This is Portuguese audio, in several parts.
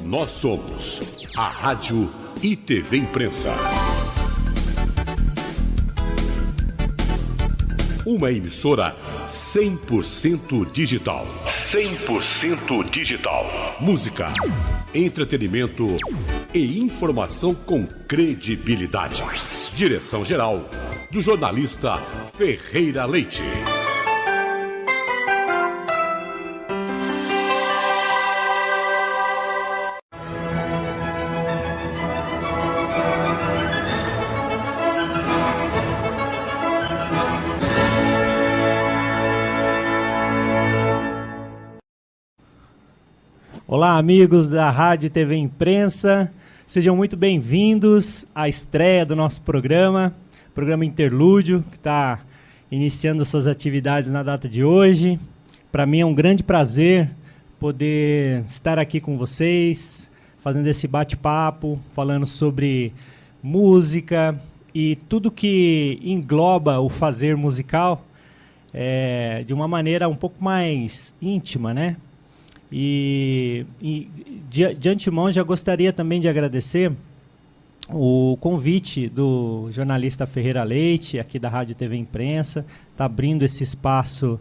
Nós somos a Rádio e TV Imprensa. Uma emissora 100% digital. 100% digital. Música, entretenimento e informação com credibilidade. Direção-geral do jornalista Ferreira Leite. Olá, amigos da Rádio e TV Imprensa, sejam muito bem-vindos à estreia do nosso programa Interlúdio, que está iniciando suas atividades na data de hoje. Para mim é um grande prazer poder estar aqui com vocês, fazendo esse bate-papo, falando sobre música e tudo que engloba o fazer musical de uma maneira um pouco mais íntima, né? E de antemão já gostaria também de agradecer o convite do jornalista Ferreira Leite, aqui da Rádio e TV Imprensa, está abrindo esse espaço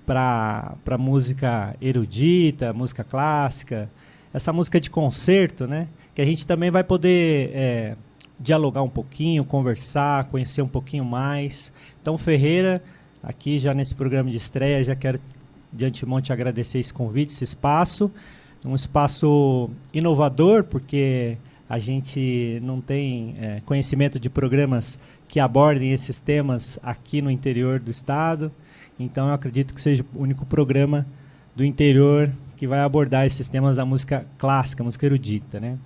para música erudita, música clássica, essa música de concerto, né? Que a gente também vai poder dialogar um pouquinho, conversar, conhecer um pouquinho mais. Então, Ferreira, aqui já nesse programa de estreia, já quero de antemão te agradecer esse convite, esse espaço, um espaço inovador, porque a gente não tem conhecimento de programas que abordem esses temas aqui no interior do estado, então eu acredito que seja o único programa do interior que vai abordar esses temas da música clássica, música erudita, né?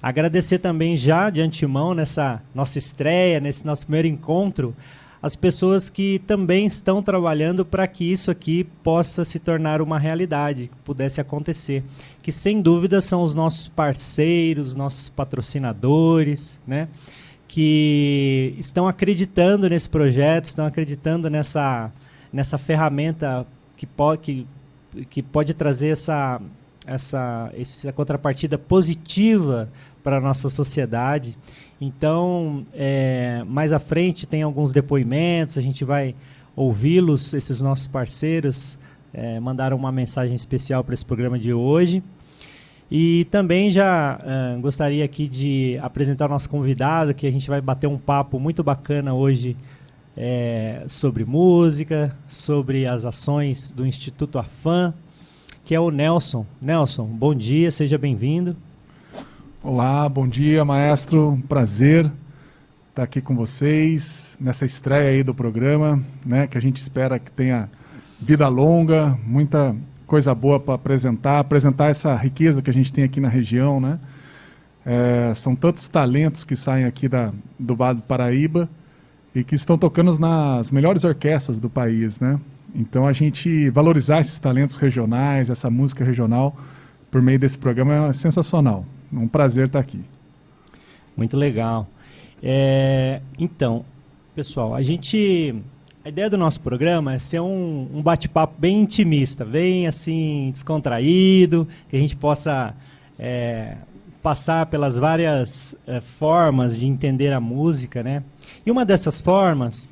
Agradecer também já de antemão nessa nossa estreia, nesse nosso primeiro encontro, as pessoas que também estão trabalhando para que isso aqui possa se tornar uma realidade, que pudesse acontecer. Que, sem dúvida, são os nossos parceiros, nossos patrocinadores, né? Que estão acreditando nesse projeto, estão acreditando nessa ferramenta que pode trazer essa contrapartida positiva para a nossa sociedade. Então, mais à frente tem alguns depoimentos, a gente vai ouvi-los, esses nossos parceiros mandaram uma mensagem especial para esse programa de hoje. E também já gostaria aqui de apresentar o nosso convidado, que a gente vai bater um papo muito bacana hoje sobre música, sobre as ações do Instituto AFAM, que é o Nelson. Nelson, bom dia, seja bem-vindo. Olá, bom dia, maestro. Um prazer estar aqui com vocês nessa estreia aí do programa, né, que a gente espera que tenha vida longa, muita coisa boa para apresentar essa riqueza que a gente tem aqui na região, né? São tantos talentos que saem aqui do Vale do Paraíba e que estão tocando nas melhores orquestras do país, né? Então a gente valorizar esses talentos regionais, essa música regional, por meio desse programa é sensacional. Um prazer estar aqui. Muito legal. Então, pessoal, a ideia do nosso programa é ser um bate-papo bem intimista, bem assim, descontraído, que a gente possa passar pelas várias formas de entender a música, né? E uma dessas formas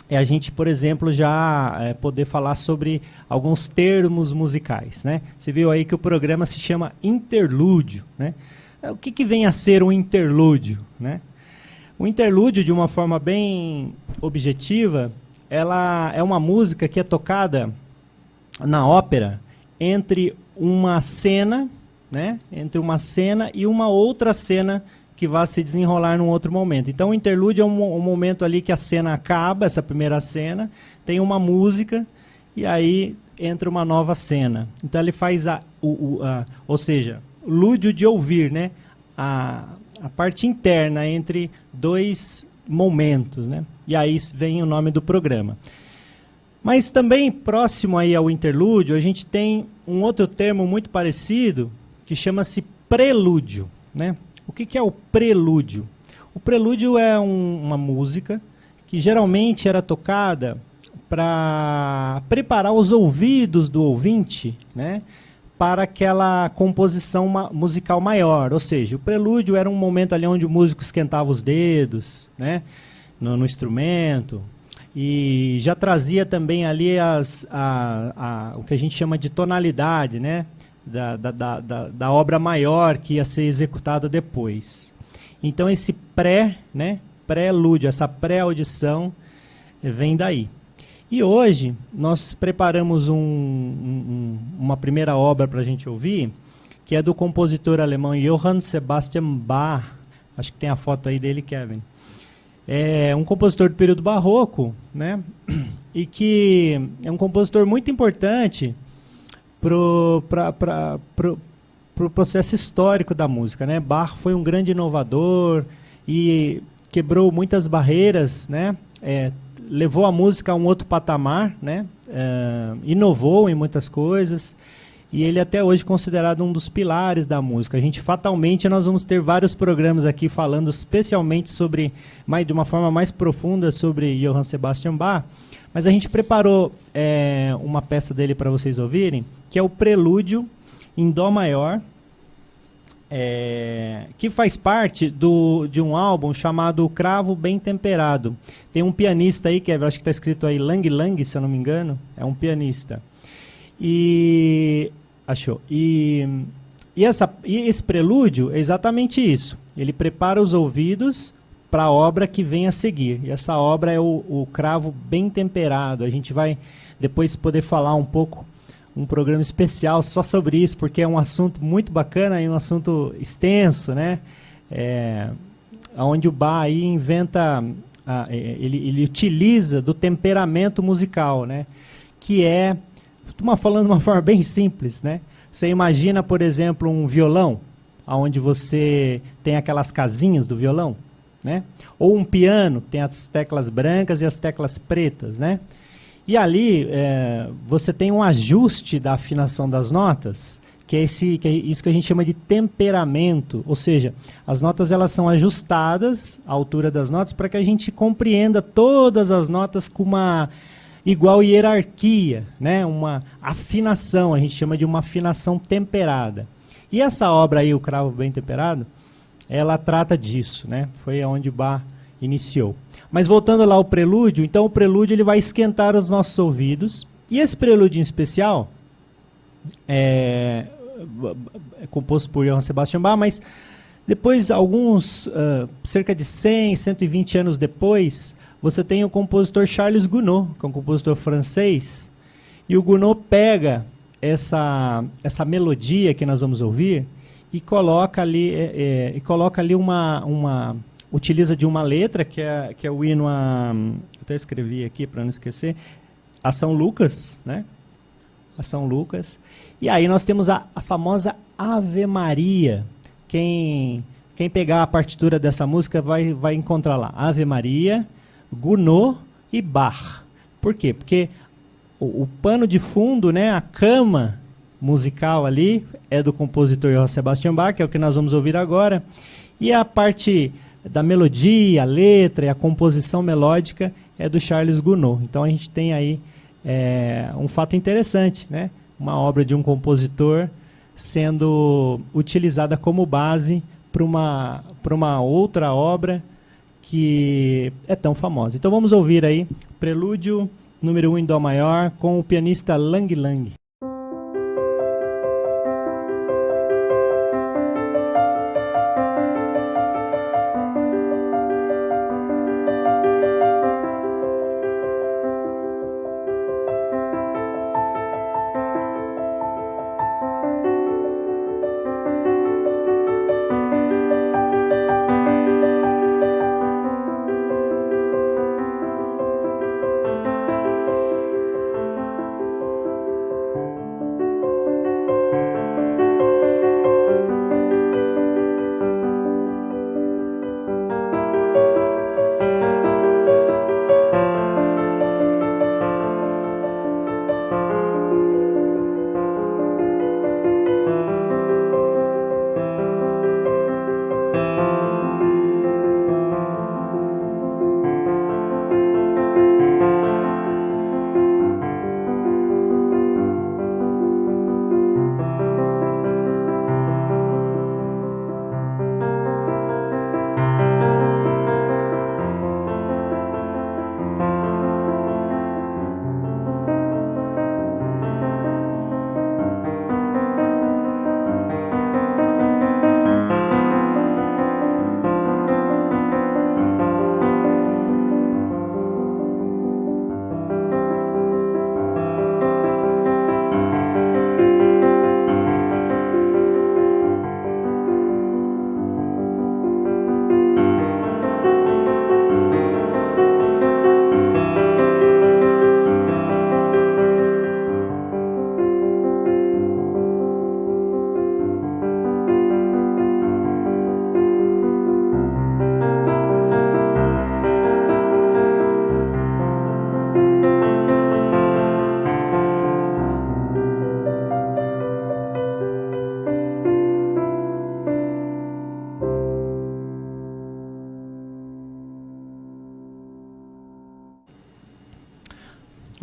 é a gente, por exemplo, já poder falar sobre alguns termos musicais, né? Você viu aí que o programa se chama Interlúdio, né? O que vem a ser um interlúdio, né? O interlúdio, de uma forma bem objetiva, ela é uma música que é tocada na ópera entre uma cena, né? Entre uma cena e uma outra cena que vai se desenrolar num outro momento. Então, o interlúdio é um momento ali que a cena acaba, essa primeira cena, tem uma música, e aí entra uma nova cena. Então, ele faz ou seja, lúdio de ouvir, né? A parte interna entre dois momentos, né? E aí vem o nome do programa. Mas também, próximo aí ao interlúdio, a gente tem um outro termo muito parecido, que chama-se prelúdio, né? O que é o prelúdio? O prelúdio é uma música que geralmente era tocada para preparar os ouvidos do ouvinte, né, para aquela composição musical maior. Ou seja, o prelúdio era um momento ali onde o músico esquentava os dedos, né, no instrumento, e já trazia também ali o que a gente chama de tonalidade, né, da obra maior que ia ser executada depois. Então esse prelúdio, essa pré-audição vem daí. E hoje nós preparamos uma primeira obra para a gente ouvir, que é do compositor alemão Johann Sebastian Bach. Acho que tem a foto aí dele, Kevin. É um compositor do período barroco, né? E que é um compositor muito importante pro processo histórico da música, né? Bach foi um grande inovador e quebrou muitas barreiras, né? Levou a música a um outro patamar, né? Inovou em muitas coisas, e ele até hoje é considerado um dos pilares da música. Fatalmente nós vamos ter vários programas aqui falando especialmente sobre, de uma forma mais profunda, sobre Johann Sebastian Bach, mas a gente preparou uma peça dele para vocês ouvirem, que é o Prelúdio em Dó maior, que faz parte de um álbum chamado Cravo Bem Temperado. Tem um pianista aí, acho que está escrito aí Lang Lang, se eu não me engano, é um pianista. Achou. E esse prelúdio é exatamente isso. Ele prepara os ouvidos para a obra que vem a seguir. E essa obra é o Cravo Bem Temperado. A gente vai depois poder falar um programa especial só sobre isso, porque é um assunto muito bacana e um assunto extenso, né? Onde o Bach aí inventa, ele utiliza do temperamento musical, né? Que falando de uma forma bem simples, né? Você imagina, por exemplo, um violão, onde você tem aquelas casinhas do violão, né? Ou um piano, que tem as teclas brancas e as teclas pretas, né? E ali você tem um ajuste da afinação das notas, que é isso que a gente chama de temperamento, ou seja, as notas elas são ajustadas, a altura das notas, para que a gente compreenda todas as notas com uma igual hierarquia, né? Uma afinação, a gente chama de uma afinação temperada. E essa obra aí, o Cravo Bem Temperado, ela trata disso, né? Foi onde Bach iniciou. Mas voltando lá ao prelúdio, então o prelúdio ele vai esquentar os nossos ouvidos, e esse prelúdio em especial é composto por Johann Sebastian Bach, mas depois, cerca de 100, 120 anos depois, você tem o compositor Charles Gounod, que é um compositor francês, e o Gounod pega essa melodia que nós vamos ouvir e coloca ali, utiliza de uma letra, que é o hino até escrevi aqui para não esquecer, a São Lucas, né? A São Lucas. E aí nós temos a famosa Ave Maria. Quem pegar a partitura dessa música vai encontrar lá. Ave Maria, Gounod e Bach. Por quê? Porque o pano de fundo, né, a cama musical ali, é do compositor Johann Sebastian Bach, que é o que nós vamos ouvir agora. E a parte da melodia, a letra e a composição melódica é do Charles Gounod. Então a gente tem aí um fato interessante, né? Uma obra de um compositor sendo utilizada como base para uma outra obra que é tão famosa. Então vamos ouvir aí Prelúdio número 1 em Dó maior com o pianista Lang Lang.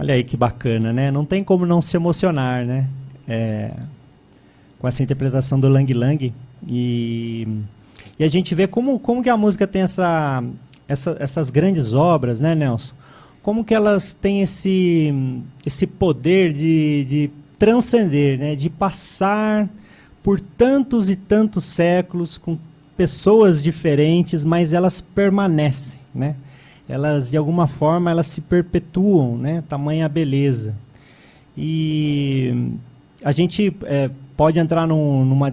Olha aí que bacana, né? Não tem como não se emocionar, né? Com essa interpretação do Lang Lang. E a gente vê como que a música tem essas grandes obras, né, Nelson? Como que elas têm esse poder de transcender, né? De passar por tantos e tantos séculos com pessoas diferentes, mas elas permanecem, né? Elas, de alguma forma, elas se perpetuam, né? Tamanha a beleza. E a gente pode entrar numa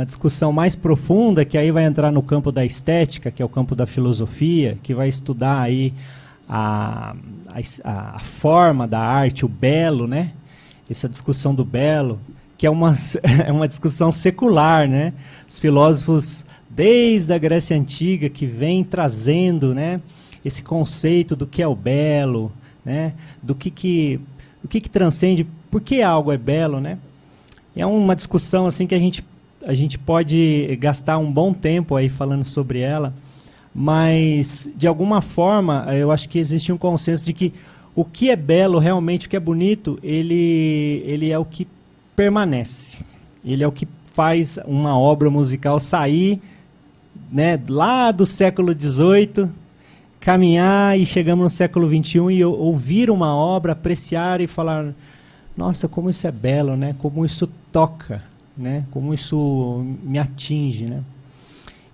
discussão mais profunda, que aí vai entrar no campo da estética, que é o campo da filosofia, que vai estudar aí a forma da arte, o belo, né? Essa discussão do belo, que é uma discussão secular, né? Os filósofos desde a Grécia Antiga que vem trazendo, né, esse conceito do que é o belo, né, do que transcende, por que algo é belo, né? É uma discussão assim que a gente pode gastar um bom tempo aí falando sobre ela, mas de alguma forma eu acho que existe um consenso de que o que é belo realmente, o que é bonito, ele é o que permanece, ele é o que faz uma obra musical sair, né, lá do século XVIII, caminhar e chegamos no século XXI e ouvir uma obra, apreciar e falar, nossa, como isso é belo, né? Como isso toca, né? Como isso me atinge, né?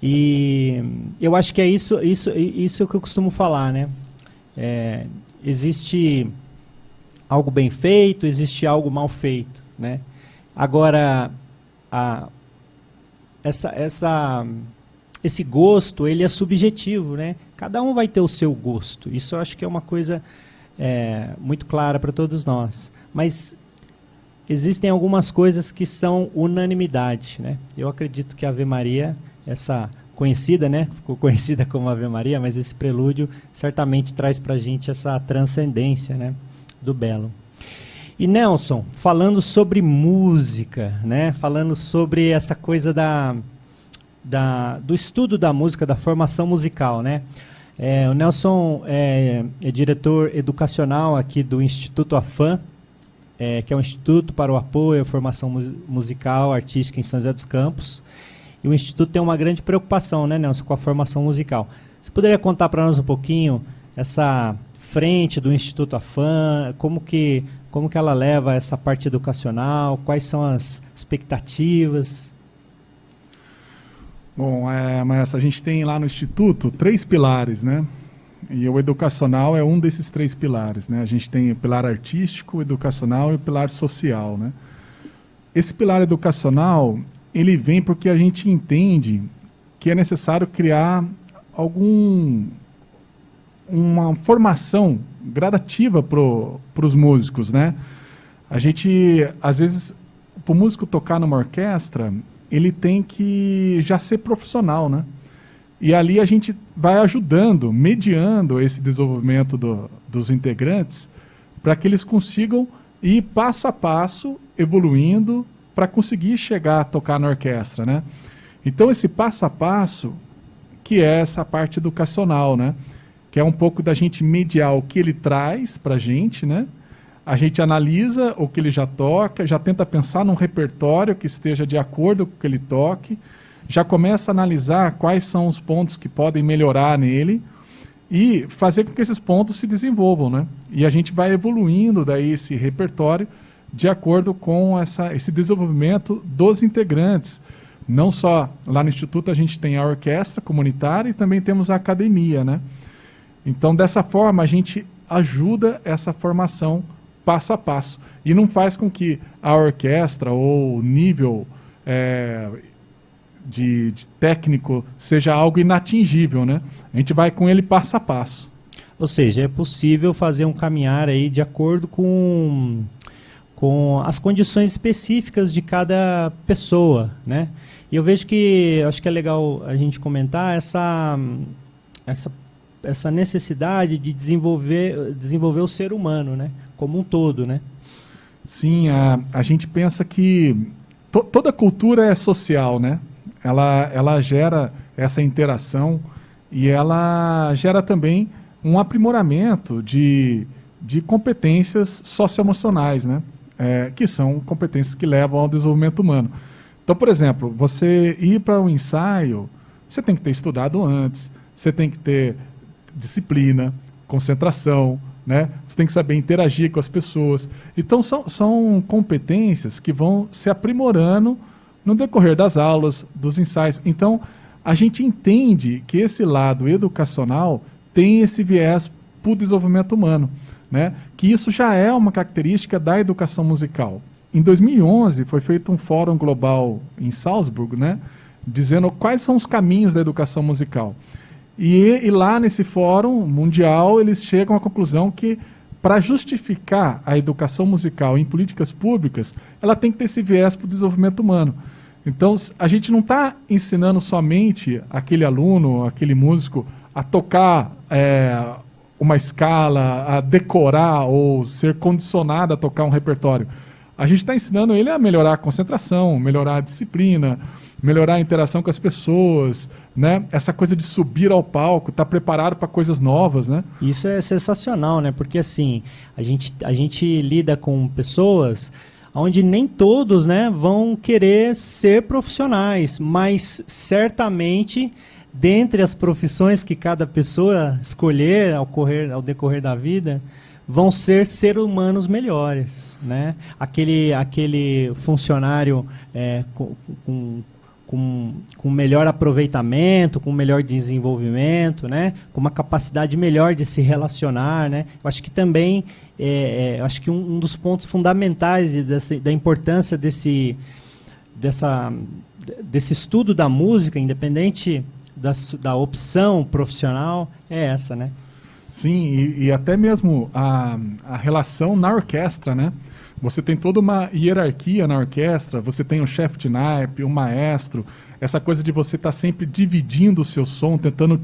E eu acho que é isso que eu costumo falar, né? Existe algo bem feito, existe algo mal feito, né? Agora, esse gosto, ele é subjetivo, né? Cada um vai ter o seu gosto. Isso eu acho que é uma coisa muito clara para todos nós. Mas existem algumas coisas que são unanimidade, né? Eu acredito que a Ave Maria, essa conhecida, né? Ficou conhecida como Ave Maria, mas esse prelúdio certamente traz para a gente essa transcendência, né, do belo. E Nelson, falando sobre música, né? Falando sobre essa coisa do estudo da música, da formação musical, né? O Nelson é diretor educacional aqui do Instituto AFAM, que é um Instituto para o Apoio à Formação Musical Artística em São José dos Campos. E o Instituto tem uma grande preocupação, né, Nelson, com a formação musical. Você poderia contar para nós um pouquinho essa frente do Instituto AFAM, como que ela leva essa parte educacional, quais são as expectativas? Bom, mas a gente tem lá no Instituto 3 pilares, né? E o educacional é um desses 3 pilares, né? A gente tem o pilar artístico, o educacional e o pilar social, né? Esse pilar educacional, ele vem porque a gente entende que é necessário criar uma formação gradativa para os músicos, né? A gente, às vezes, para o músico tocar numa orquestra, ele tem que já ser profissional, né? E ali a gente vai ajudando, mediando esse desenvolvimento dos integrantes para que eles consigam ir passo a passo, evoluindo, para conseguir chegar a tocar na orquestra, né? Então esse passo a passo, que é essa parte educacional, né? Que é um pouco da gente mediar o que ele traz para a gente, né? A gente analisa o que ele já toca, já tenta pensar num repertório que esteja de acordo com o que ele toque, já começa a analisar quais são os pontos que podem melhorar nele e fazer com que esses pontos se desenvolvam, né? E a gente vai evoluindo daí esse repertório de acordo com esse desenvolvimento dos integrantes. Não só lá no Instituto a gente tem a orquestra comunitária e também temos a academia, né? Então, dessa forma, a gente ajuda essa formação passo a passo. E não faz com que a orquestra ou o nível de técnico seja algo inatingível, né? A gente vai com ele passo a passo. Ou seja, é possível fazer um caminhar aí de acordo com as condições específicas de cada pessoa, né? E eu vejo que, acho que é legal a gente comentar essa necessidade de desenvolver o ser humano, né? Como um todo, né? Sim, a gente pensa que toda cultura é social, né? Ela gera essa interação e ela gera também um aprimoramento de de competências socioemocionais, né? Que são competências que levam ao desenvolvimento humano. Então, por exemplo, você ir para um ensaio, você tem que ter estudado antes, você tem que ter disciplina, concentração, né? Você tem que saber interagir com as pessoas. Então, são competências que vão se aprimorando no decorrer das aulas, dos ensaios. Então, a gente entende que esse lado educacional tem esse viés para o desenvolvimento humano, né? Que isso já é uma característica da educação musical. Em 2011, foi feito um fórum global em Salzburgo, né? Dizendo quais são os caminhos da educação musical. E lá nesse fórum mundial, eles chegam à conclusão que, para justificar a educação musical em políticas públicas, ela tem que ter esse viés para o desenvolvimento humano. Então, a gente não está ensinando somente aquele aluno, aquele músico, a tocar uma escala, a decorar ou ser condicionado a tocar um repertório. A gente está ensinando ele a melhorar a concentração, melhorar a disciplina, melhorar a interação com as pessoas, né? Essa coisa de subir ao palco, estar preparado para coisas novas, né? Isso é sensacional, né? Porque assim, a gente lida com pessoas onde nem todos, né, vão querer ser profissionais, mas certamente, dentre as profissões que cada pessoa escolher ao decorrer da vida, vão ser seres humanos melhores, né? Aquele funcionário com melhor aproveitamento, com melhor desenvolvimento, né? Com uma capacidade melhor de se relacionar, né? Eu acho que também, acho que um dos pontos fundamentais da importância desse estudo da música, independente da opção profissional, é essa, né? Sim, e até mesmo a relação na orquestra, né? Você tem toda uma hierarquia na orquestra, você tem o chefe de naipe, o maestro, essa coisa de você estar sempre dividindo o seu som, tentando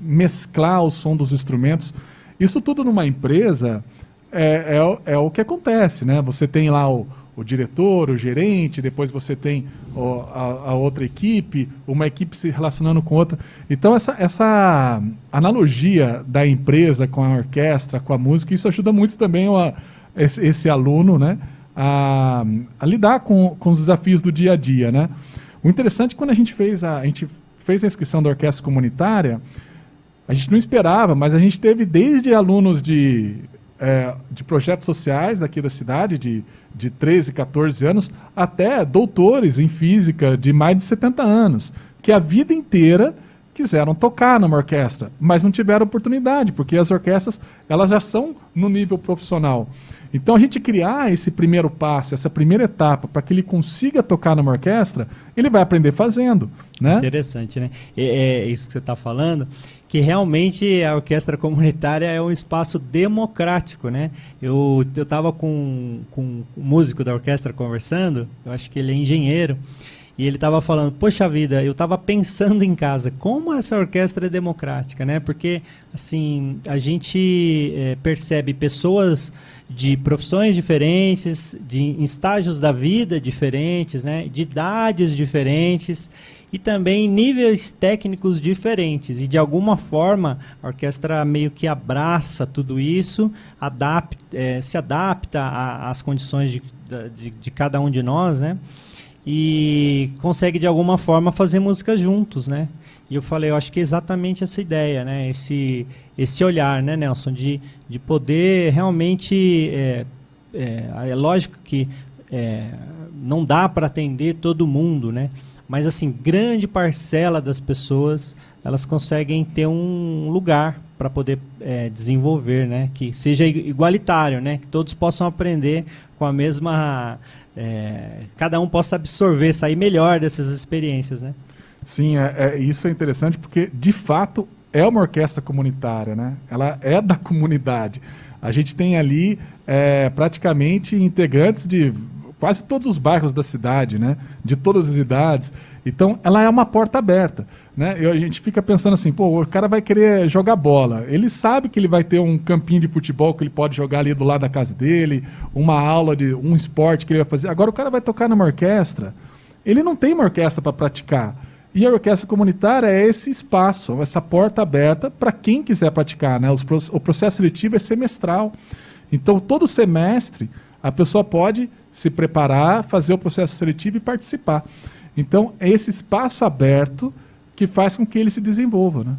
mesclar o som dos instrumentos. Isso tudo numa empresa é o que acontece, né? Você tem lá o diretor, o gerente, depois você tem a outra equipe, uma equipe se relacionando com outra. Então, essa analogia da empresa com a orquestra, com a música, isso ajuda muito também esse aluno, né, a lidar com os desafios do dia a dia, né? O interessante, quando a gente fez a inscrição da orquestra comunitária, a gente não esperava, mas a gente teve desde alunos de projetos sociais daqui da cidade, de 13, 14 anos, até doutores em física de mais de 70 anos, que a vida inteira quiseram tocar numa orquestra, mas não tiveram oportunidade, porque as orquestras elas já são no nível profissional. Então, a gente criar esse primeiro passo, essa primeira etapa, para que ele consiga tocar numa orquestra, ele vai aprender fazendo, né? Interessante, né? É isso que você está falando, que realmente a orquestra comunitária é um espaço democrático, né? Eu estava com um músico da orquestra conversando, eu acho que ele é engenheiro, e ele estava falando, poxa vida, eu estava pensando em casa, como essa orquestra é democrática, né? Porque, assim, a gente percebe pessoas de profissões diferentes, em estágios da vida diferentes, né? De idades diferentes e também níveis técnicos diferentes. E, de alguma forma, a orquestra meio que abraça tudo isso, se adapta às condições de cada um de nós, né? E consegue de alguma forma fazer música juntos, né? E eu falei, eu acho que é exatamente essa ideia, né? Esse olhar, né, Nelson, de poder realmente, é lógico que não dá para atender todo mundo, né? Mas assim, grande parcela das pessoas, elas conseguem ter um lugar para poder desenvolver, né? Que seja igualitário, né? Que todos possam aprender com a mesma... cada um possa absorver, sair melhor dessas experiências, né? Sim, isso é interessante porque, de fato, é uma orquestra comunitária, né? Ela é da comunidade. A gente tem ali praticamente integrantes de quase todos os bairros da cidade, né? De todas as idades. Então, ela é uma porta aberta, né? E a gente fica pensando assim, pô, o cara vai querer jogar bola. Ele sabe que ele vai ter um campinho de futebol que ele pode jogar ali do lado da casa dele, uma aula de um esporte que ele vai fazer. Agora, o cara vai tocar numa orquestra, ele não tem uma orquestra para praticar. E a orquestra comunitária é esse espaço, essa porta aberta para quem quiser praticar, né? O processo seletivo é semestral. Então, todo semestre, a pessoa pode se preparar, fazer o processo seletivo e participar. Então, é esse espaço aberto que faz com que ele se desenvolva, né?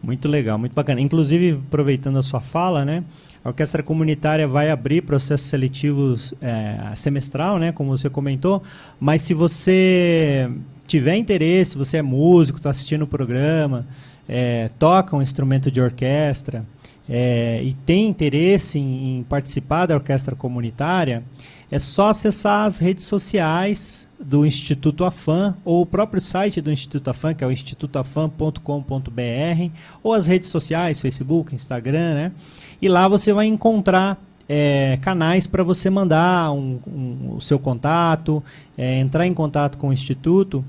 Muito legal, muito bacana. Inclusive, aproveitando a sua fala, né? A orquestra comunitária vai abrir processos seletivos semestral, né? Como você comentou. Mas se você tiver interesse, você é músico, está assistindo o programa, toca um instrumento de orquestra e tem interesse em participar da orquestra comunitária, é só acessar as redes sociais do Instituto Afam ou o próprio site do Instituto Afam, que é o institutoafam.com.br, ou as redes sociais, Facebook, Instagram, né? E lá você vai encontrar canais para você mandar o seu contato, entrar em contato com o Instituto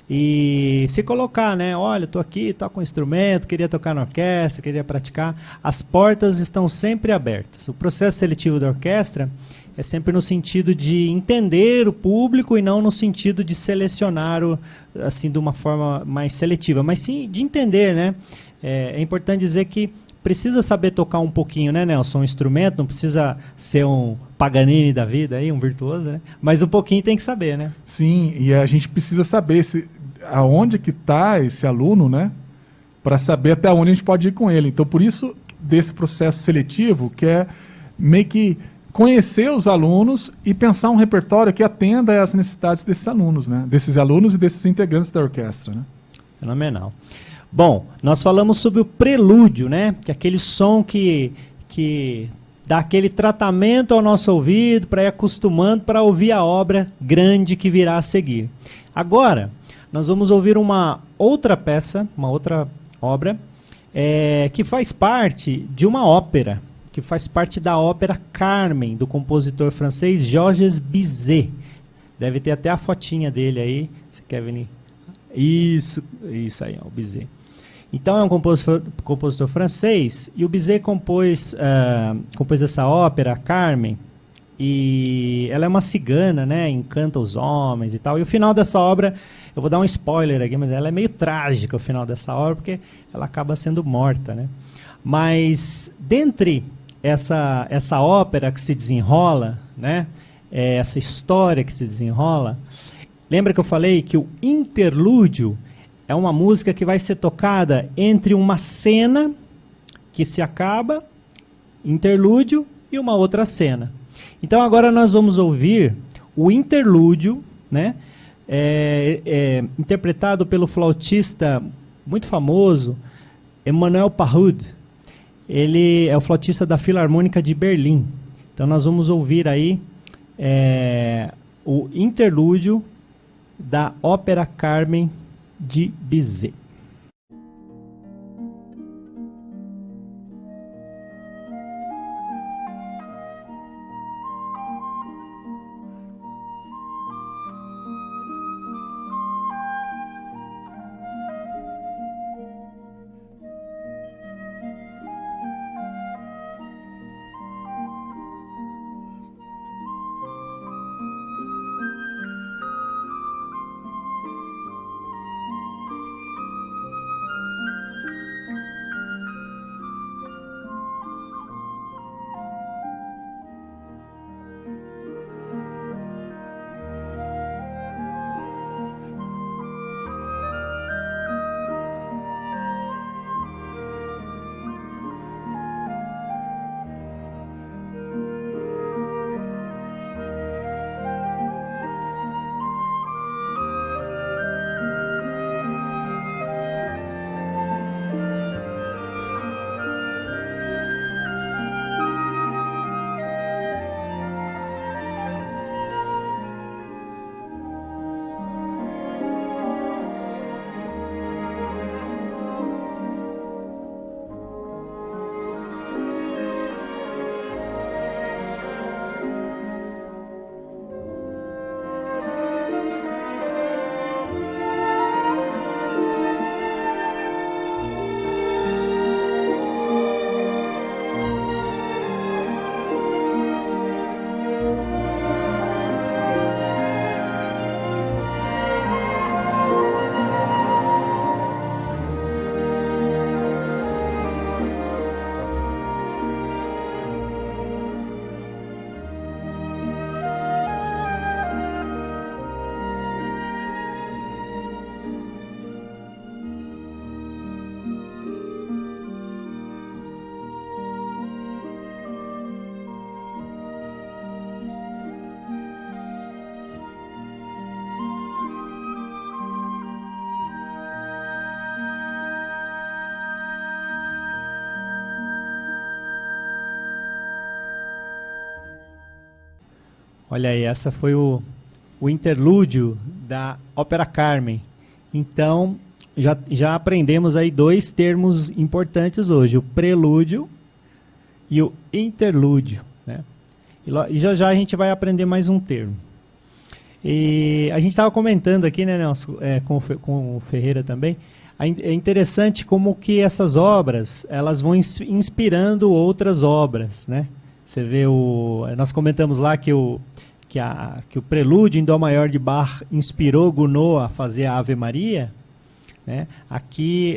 e se colocar, né? Olha, estou aqui, toco um instrumento, queria tocar na orquestra, queria praticar. As portas estão sempre abertas. O processo seletivo da orquestra é sempre no sentido de entender o público e não no sentido de selecionar assim de uma forma mais seletiva, mas sim de entender, né? É importante dizer que precisa saber tocar um pouquinho, né, Nelson? Um instrumento, não precisa ser um Paganini da vida, aí, um virtuoso, né? Mas um pouquinho tem que saber, né? Sim, e a gente precisa saber aonde que está esse aluno, né? Para saber até onde a gente pode ir com ele. Então, por isso, desse processo seletivo, que é meio que conhecer os alunos e pensar um repertório que atenda às necessidades desses alunos, né? Desses alunos e desses integrantes da orquestra, né? Fenomenal. Bom, nós falamos sobre o prelúdio, né? Que é aquele som que dá aquele tratamento ao nosso ouvido para ir acostumando para ouvir a obra grande que virá a seguir. Agora, nós vamos ouvir uma outra peça, uma outra obra, que faz parte de uma ópera, que faz parte da ópera Carmen, do compositor francês Georges Bizet. Deve ter até a fotinha dele aí. Você quer ver? Isso aí, o Bizet. Então é um compositor francês, e o Bizet compôs essa ópera, Carmen, e ela é uma cigana, né, encanta os homens e tal. E o final dessa obra, eu vou dar um spoiler aqui, mas ela é meio trágica, o final dessa obra, porque ela acaba sendo morta, né? Mas, dentre essa ópera que se desenrola, né, essa história que se desenrola, lembra que eu falei que o interlúdio é uma música que vai ser tocada entre uma cena que se acaba, interlúdio, e uma outra cena. Então agora nós vamos ouvir o interlúdio, né, interpretado pelo flautista muito famoso, Emmanuel Pahud. Ele é o flautista da Filarmônica de Berlim. Então nós vamos ouvir aí o interlúdio da ópera Carmen de Bizet. Olha aí, essa foi o interlúdio da Ópera Carmen. Então, já aprendemos aí 2 termos importantes hoje, o prelúdio e o interlúdio, né? E já a gente vai aprender mais um termo. E a gente estava comentando aqui, né, Nelson, com o Ferreira também, é interessante como que essas obras, elas vão inspirando outras obras, né? Você vê nós comentamos lá que o prelúdio em Dó maior de Bach inspirou Gounod a fazer a Ave Maria, né? Aqui,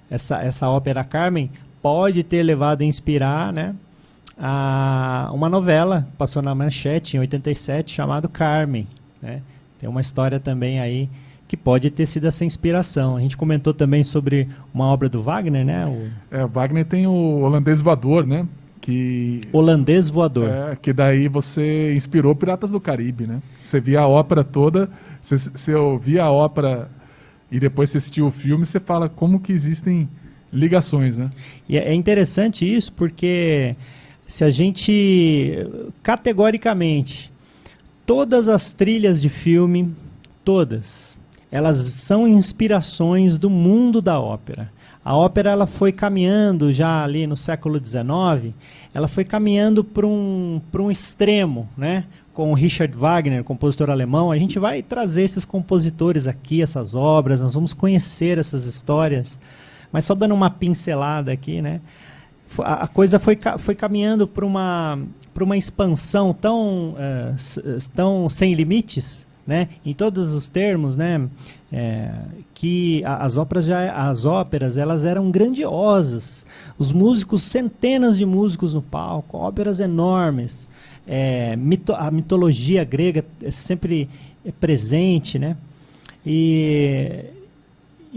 essa ópera Carmen pode ter levado a inspirar, né, uma novela que passou na Manchete em 87, chamado Carmen, né? Tem uma história também aí que pode ter sido essa inspiração. A gente comentou também sobre uma obra do Wagner, né? Wagner tem o Holandês Voador, né? Holandês Voador. Que daí você inspirou Piratas do Caribe, né? Você via a ópera toda, você ouvia a ópera e depois você assistiu o filme, você fala como que existem ligações, né? E é interessante isso porque se a gente, categoricamente, todas as trilhas de filme, todas, elas são inspirações do mundo da ópera. A ópera ela foi caminhando já ali no século XIX, ela foi caminhando para um extremo, né? Com o Richard Wagner, compositor alemão. A gente vai trazer esses compositores aqui, essas obras, nós vamos conhecer essas histórias, mas só dando uma pincelada aqui, né? A coisa foi caminhando para uma expansão tão sem limites, né? Em todos os termos, né? Que as óperas elas eram grandiosas, os músicos, centenas de músicos no palco, óperas enormes, a mitologia grega é sempre presente, né? E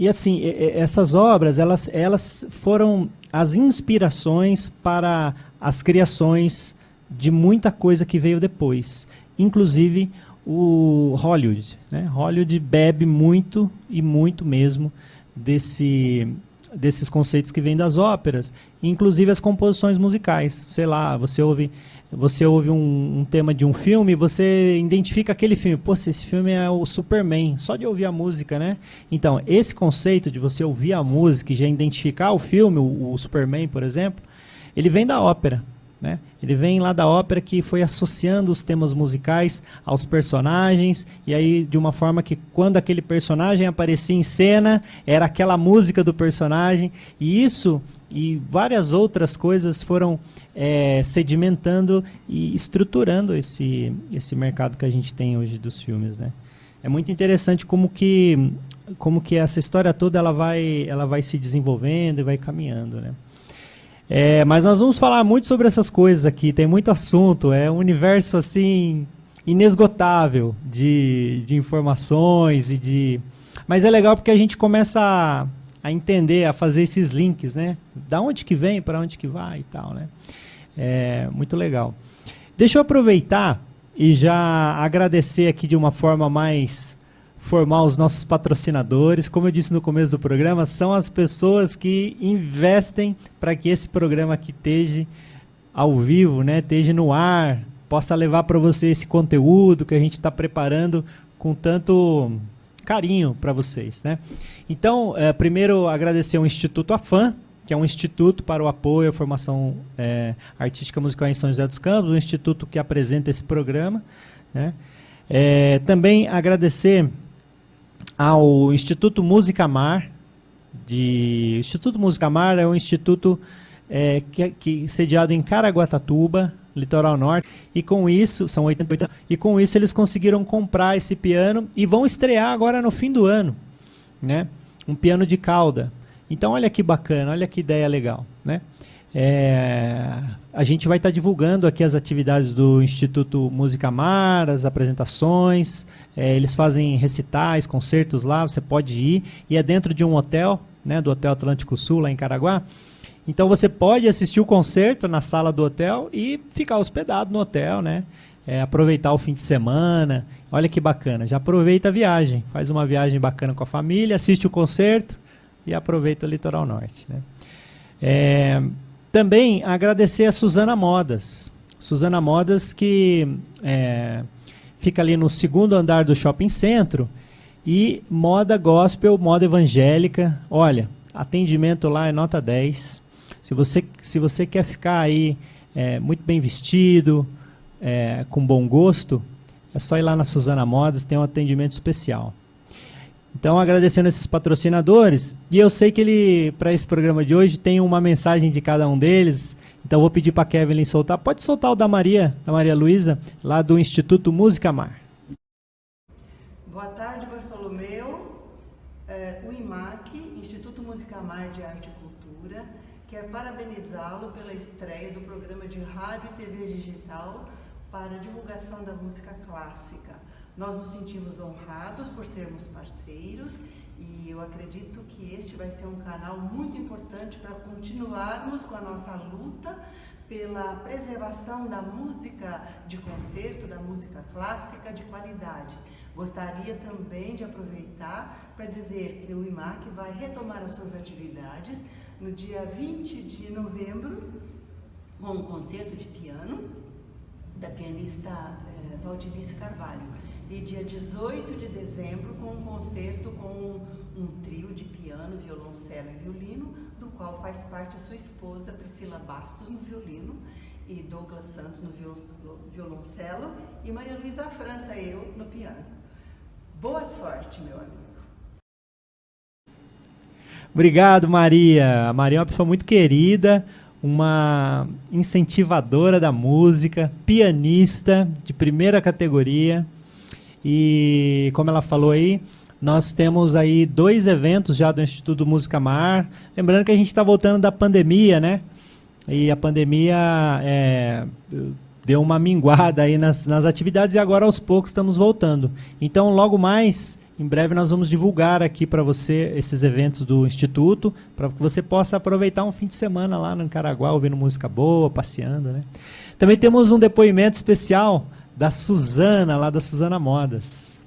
assim, essas obras elas foram as inspirações para as criações de muita coisa que veio depois, inclusive o Hollywood, né? Hollywood bebe muito e muito mesmo desses conceitos que vêm das óperas, inclusive as composições musicais. Sei lá, você ouve um tema de um filme, você identifica aquele filme. Pô, esse filme é o Superman, só de ouvir a música, né? Então, esse conceito de você ouvir a música e já identificar o filme, o Superman, por exemplo, ele vem da ópera, né? Ele vem lá da ópera que foi associando os temas musicais aos personagens, e aí de uma forma que quando aquele personagem aparecia em cena, era aquela música do personagem, e isso e várias outras coisas foram sedimentando e estruturando esse mercado que a gente tem hoje dos filmes, né? É muito interessante como que essa história toda ela vai se desenvolvendo e vai caminhando, né? Mas nós vamos falar muito sobre essas coisas aqui, tem muito assunto, é um universo assim inesgotável de informações mas é legal porque a gente começa a entender, a fazer esses links, né? Da onde que vem, para onde que vai e tal, né? É muito legal. Deixa eu aproveitar e já agradecer aqui de uma forma mais formal os nossos patrocinadores. Como eu disse no começo do programa, são as pessoas que investem para que esse programa aqui esteja ao vivo, né? Esteja no ar, possa levar para você esse conteúdo que a gente está preparando com tanto carinho para vocês, né? Então, primeiro agradecer ao Instituto AFAM, que é um instituto para o apoio à formação artística musical em São José dos Campos, um instituto que apresenta esse programa, né? Também agradecer ao Instituto Música Mar. Instituto Música Mar é um instituto que sediado em Caraguatatuba, litoral norte, e com isso, são 88 anos, e com isso eles conseguiram comprar esse piano e vão estrear agora no fim do ano, né? Um piano de cauda. Então olha que bacana, olha que ideia legal, né? A gente vai estar divulgando aqui as atividades do Instituto Música Mar, as apresentações, eles fazem recitais, concertos lá, você pode ir, e é dentro de um hotel, né, do Hotel Atlântico Sul, lá em Caraguá. Então você pode assistir o concerto na sala do hotel e ficar hospedado no hotel, né? Aproveitar o fim de semana, olha que bacana, já aproveita a viagem, faz uma viagem bacana com a família, assiste o concerto e aproveita o litoral norte, né? Também agradecer a Suzana Modas. Suzana Modas que fica ali no segundo andar do shopping centro, e moda gospel, moda evangélica. Olha, atendimento lá é nota 10. Se você quer ficar aí muito bem vestido, com bom gosto, é só ir lá na Suzana Modas, tem um atendimento especial. Então, agradecendo esses patrocinadores, e eu sei que para esse programa de hoje, tem uma mensagem de cada um deles, então vou pedir para a Kevin soltar. Pode soltar o da Maria Luísa, lá do Instituto Música Mar. Boa tarde, Bartolomeu. O IMAC, Instituto Música Mar de Arte e Cultura, quer parabenizá-lo pela estreia do programa de rádio e TV digital para a divulgação da música clássica. Nós nos sentimos honrados por sermos parceiros e eu acredito que este vai ser um canal muito importante para continuarmos com a nossa luta pela preservação da música de concerto, da música clássica de qualidade. Gostaria também de aproveitar para dizer que o IMAC vai retomar as suas atividades no dia 20 de novembro com um concerto de piano da pianista Valdilice Carvalho. E dia 18 de dezembro com um concerto com um trio de piano, violoncelo e violino, do qual faz parte sua esposa Priscila Bastos no violino e Douglas Santos no violoncelo e Maria Luísa França, eu, no piano. Boa sorte, meu amigo. Obrigado, Maria. A Maria é uma pessoa muito querida, uma incentivadora da música, pianista de primeira categoria. E como ela falou aí, nós temos aí 2 eventos já do Instituto Música Mar. Lembrando que a gente está voltando da pandemia, né? E a pandemia deu uma minguada aí nas atividades e agora aos poucos estamos voltando. Então logo mais, em breve nós vamos divulgar aqui para você esses eventos do Instituto, para que você possa aproveitar um fim de semana lá no Caraguá, ouvindo música boa, passeando, né? Também temos um depoimento especial da Suzana, lá da Suzana Modas.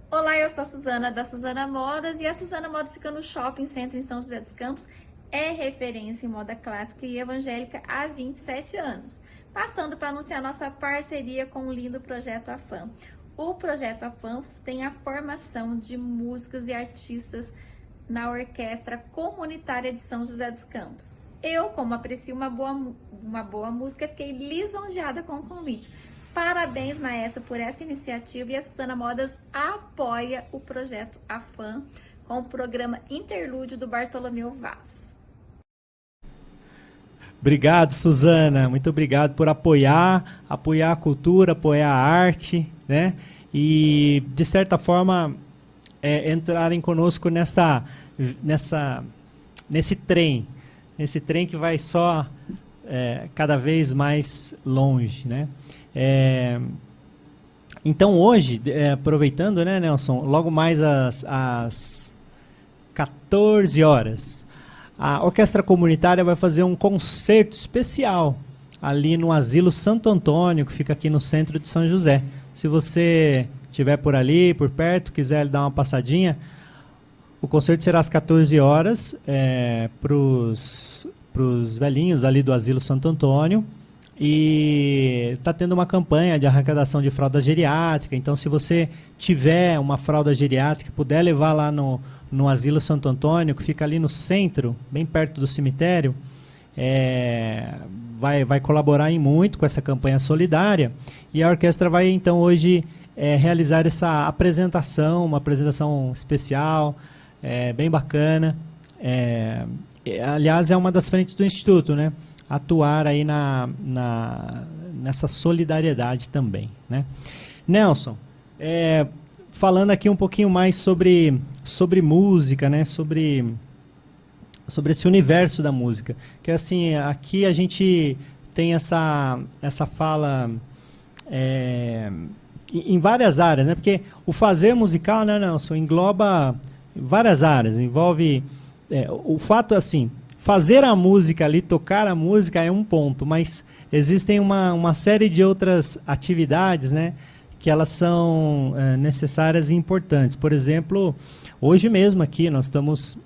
Olá, eu sou a Suzana, da Suzana Modas, e a Suzana Modas fica no Shopping Center em São José dos Campos, é referência em moda clássica e evangélica há 27 anos. Passando para anunciar nossa parceria com o lindo Projeto AFAM. O Projeto AFAM tem a formação de músicos e artistas na Orquestra Comunitária de São José dos Campos. Eu, como aprecio uma boa música, fiquei lisonjeada com o convite. Parabéns, maestra, por essa iniciativa, e a Suzana Modas apoia o Projeto AFAM com o programa Interlúdio do Bartolomeu Vaz. Obrigado, Suzana. Muito obrigado por apoiar a cultura, apoiar a arte, né? E, de certa forma, entrarem conosco nesse trem que vai só cada vez mais longe, né? Então hoje, aproveitando, né, Nelson, logo mais às 14 horas, a Orquestra Comunitária vai fazer um concerto especial ali no Asilo Santo Antônio, que fica aqui no centro de São José. Se você estiver por ali, por perto, quiser dar uma passadinha, o concerto será às 14 horas para os velhinhos ali do Asilo Santo Antônio. E está tendo uma campanha de arrecadação de fralda geriátrica. Então, se você tiver uma fralda geriátrica, puder levar lá no Asilo Santo Antônio, que fica ali no centro, bem perto do cemitério, vai colaborar em muito com essa campanha solidária. E a orquestra vai, então, hoje realizar essa apresentação, uma apresentação especial, bem bacana. Aliás, é uma das frentes do Instituto, né? Atuar aí nessa solidariedade também, né? Nelson, falando aqui um pouquinho mais sobre música, né? Sobre esse universo da música, que assim, aqui a gente tem essa fala em várias áreas, né? Porque o fazer musical, né, Nelson, engloba várias áreas, envolve o fato assim. Fazer a música ali, tocar a música é um ponto, mas existem uma série de outras atividades, né, que elas são necessárias e importantes. Por exemplo, hoje mesmo aqui nós estamos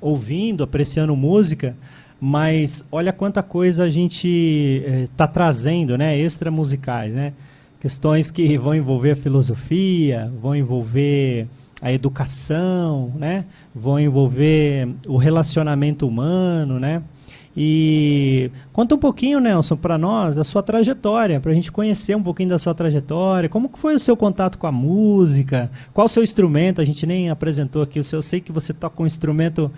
ouvindo, apreciando música, mas olha quanta coisa a gente está trazendo, né, extra musicais, né? Questões que vão envolver a filosofia, vão envolver a educação, né? Vão envolver o relacionamento humano, né? E conta um pouquinho, Nelson, para nós, a sua trajetória, para a gente conhecer um pouquinho da sua trajetória. Como que foi o seu contato com a música? Qual o seu instrumento? A gente nem apresentou aqui o seu. Eu sei que você toca um instrumento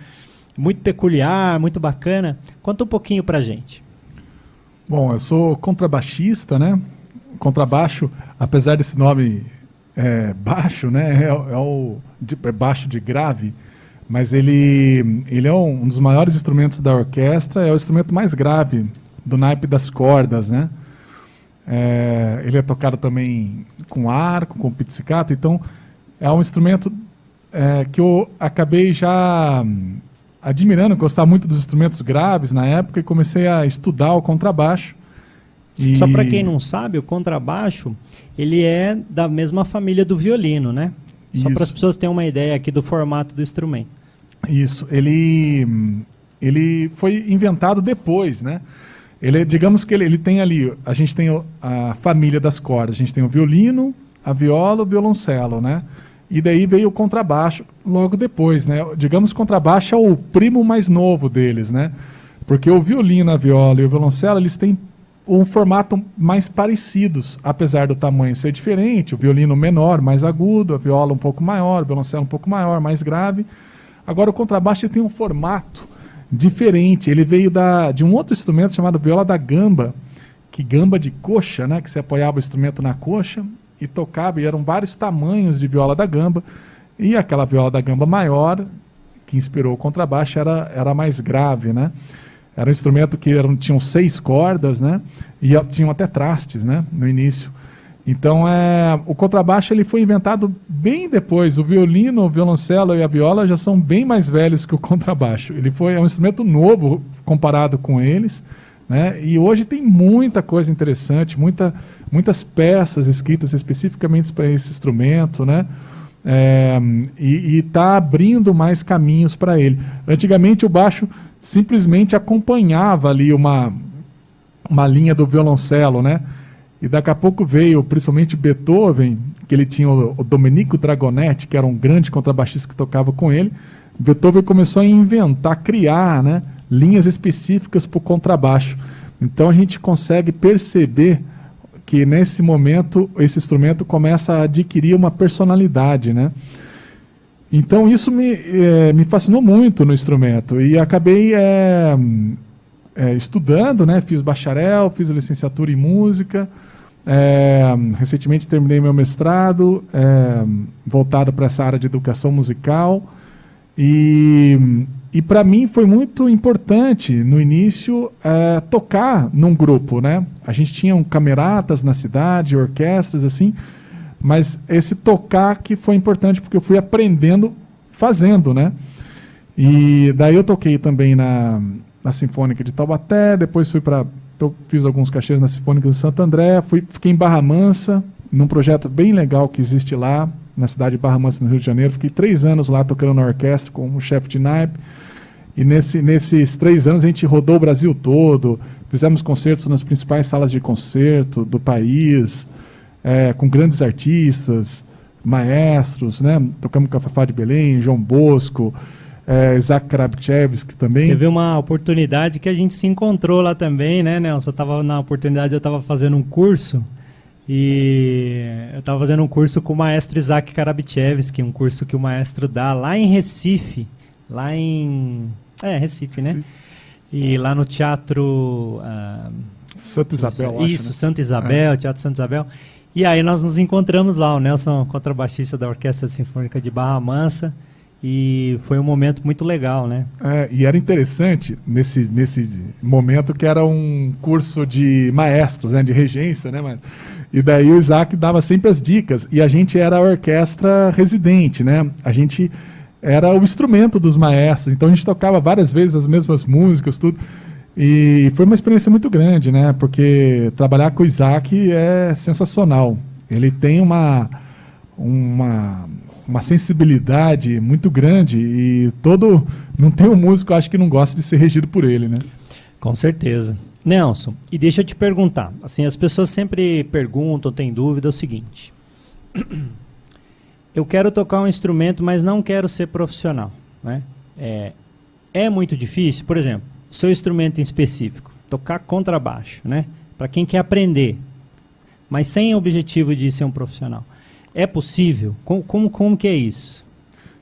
muito peculiar, muito bacana. Conta um pouquinho para a gente. Bom, eu sou contrabaixista, né? Contrabaixo, apesar desse nome baixo, né? É baixo de grave, mas ele é um dos maiores instrumentos da orquestra, é o instrumento mais grave do naipe das cordas, né? Ele é tocado também com arco, com pizzicato, então é um instrumento que eu acabei já admirando, gostar muito dos instrumentos graves na época e comecei a estudar o contrabaixo. Só para quem não sabe, o contrabaixo, ele é da mesma família do violino, né? Só para as pessoas terem uma ideia aqui do formato do instrumento. Isso, ele foi inventado depois, né? Digamos que ele tem ali, a gente tem a família das cordas, a gente tem o violino, a viola, o violoncelo, né? E daí veio o contrabaixo logo depois, né? Digamos que o contrabaixo é o primo mais novo deles, né? Porque o violino, a viola e o violoncelo, eles têm um formato mais parecidos, apesar do tamanho ser diferente, o violino menor, mais agudo, a viola um pouco maior, o violoncelo um pouco maior, mais grave. Agora o contrabaixo ele tem um formato diferente, ele veio de um outro instrumento chamado viola da gamba, que gamba de coxa, né, que você apoiava o instrumento na coxa e tocava, e eram vários tamanhos de viola da gamba, e aquela viola da gamba maior, que inspirou o contrabaixo, era mais grave, né? Era um instrumento que tinham 6 cordas, né? E tinham até trastes, né? No início. Então, o contrabaixo ele foi inventado bem depois. O violino, o violoncelo e a viola já são bem mais velhos que o contrabaixo. É um instrumento novo comparado com eles, né? E hoje tem muita coisa interessante, muitas peças escritas especificamente para esse instrumento, né? E está abrindo mais caminhos para ele. Antigamente o baixo simplesmente acompanhava ali uma linha do violoncelo, né? E daqui a pouco veio, principalmente Beethoven, que ele tinha o Domenico Dragonetti, que era um grande contrabaixista que tocava com ele. Beethoven começou a inventar, criar, né, linhas específicas para o contrabaixo. Então a gente consegue perceber que nesse momento esse instrumento começa a adquirir uma personalidade, né? Então isso me fascinou muito no instrumento e acabei estudando, né? Fiz bacharel, fiz licenciatura em música, recentemente terminei meu mestrado voltado para essa área de educação musical e para mim foi muito importante no início tocar num grupo, né? A gente tinha cameratas na cidade, orquestras assim, mas esse tocar que foi importante porque eu fui aprendendo fazendo, né? E daí eu toquei também na Sinfônica de Taubaté, depois fiz alguns cachês na Sinfônica de Santo André, fiquei em Barra Mansa, num projeto bem legal que existe lá, na cidade de Barra Mansa, no Rio de Janeiro. Fiquei 3 anos lá tocando na orquestra como chefe de naipe. E nesses 3 anos a gente rodou o Brasil todo, fizemos concertos nas principais salas de concerto do país, com grandes artistas, maestros, né? Tocamos com a Fafá de Belém, João Bosco, Isaac Karabchevsky também. Teve uma oportunidade que a gente se encontrou lá também, né, Nelson? Eu estava fazendo um curso, e eu estava fazendo um curso com o maestro Isaac Karabchevsky, um curso que o maestro dá lá em Recife, Recife, né? Sim. E lá no Teatro... Santa Isabel, isso, né? Santa Isabel, Teatro Santa Isabel. E aí nós nos encontramos lá, o Nelson, contrabaixista da Orquestra Sinfônica de Barra Mansa, e foi um momento muito legal, né? E era interessante nesse momento que era um curso de maestros, né, de regência, né? E daí o Isaac dava sempre as dicas, e a gente era a orquestra residente, né? A gente era o instrumento dos maestros, então a gente tocava várias vezes as mesmas músicas, tudo. E foi uma experiência muito grande, né? Porque trabalhar com o Isaac é sensacional. Ele tem uma sensibilidade muito grande e não tem um músico, acho que não gosta de ser regido por ele, né? Com certeza. Nelson, e deixa eu te perguntar, assim, as pessoas sempre perguntam, têm dúvida, é o seguinte: eu quero tocar um instrumento, mas não quero ser profissional, né? É muito difícil, por exemplo, seu instrumento em específico, tocar contrabaixo, né? Para quem quer aprender, mas sem objetivo de ser um profissional. É possível? Como que é isso?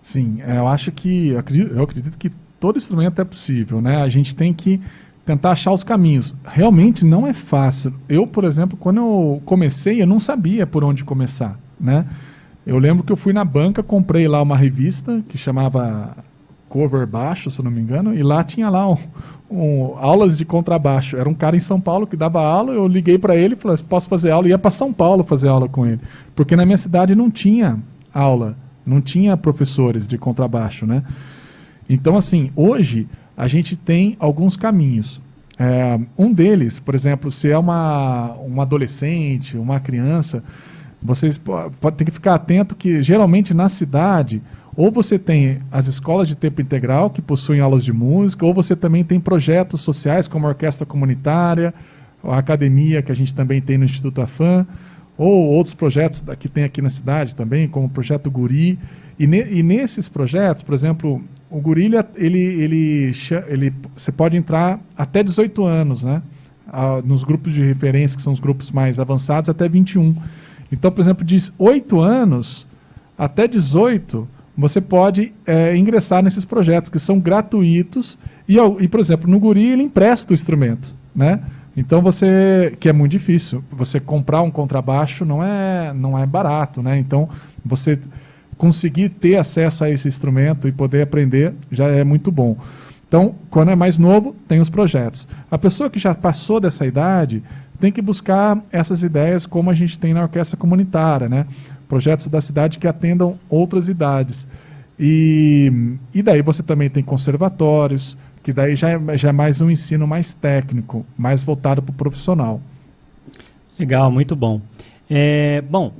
Sim, eu acredito que todo instrumento é possível, né? A gente tem que tentar achar os caminhos. Realmente não é fácil. Eu, por exemplo, quando eu comecei, eu não sabia por onde começar, né? Eu lembro que eu fui na banca, comprei lá uma revista que chamava Cover Baixo, se eu não me engano, e lá tinha lá aulas de contrabaixo. Era um cara em São Paulo que dava aula, eu liguei para ele e falei, posso fazer aula? E ia para São Paulo fazer aula com ele. Porque na minha cidade não tinha aula, não tinha professores de contrabaixo, né? Então, assim, hoje a gente tem alguns caminhos. Um deles, por exemplo, se é uma adolescente, uma criança, vocês podem ter que ficar atento que, geralmente, na cidade, ou você tem as escolas de tempo integral, que possuem aulas de música, ou você também tem projetos sociais, como a orquestra comunitária, a academia, que a gente também tem no Instituto Afam, ou outros projetos que tem aqui na cidade também, como o Projeto Guri. E nesses projetos, por exemplo, o Guri, você pode entrar até 18 anos, né? Nos grupos de referência, que são os grupos mais avançados, até 21. Então, por exemplo, de 8 anos até 18, você pode ingressar nesses projetos, que são gratuitos. E, por exemplo, no Guri, ele empresta o instrumento, né? Então, que é muito difícil, você comprar um contrabaixo não é barato, né? Então, você conseguir ter acesso a esse instrumento e poder aprender já é muito bom. Então, quando é mais novo, tem os projetos. A pessoa que já passou dessa idade tem que buscar essas ideias como a gente tem na orquestra comunitária, né? Projetos da cidade que atendam outras idades. E daí você também tem conservatórios, que daí já é mais um ensino mais técnico, mais voltado para o profissional. Legal, muito bom. Bom,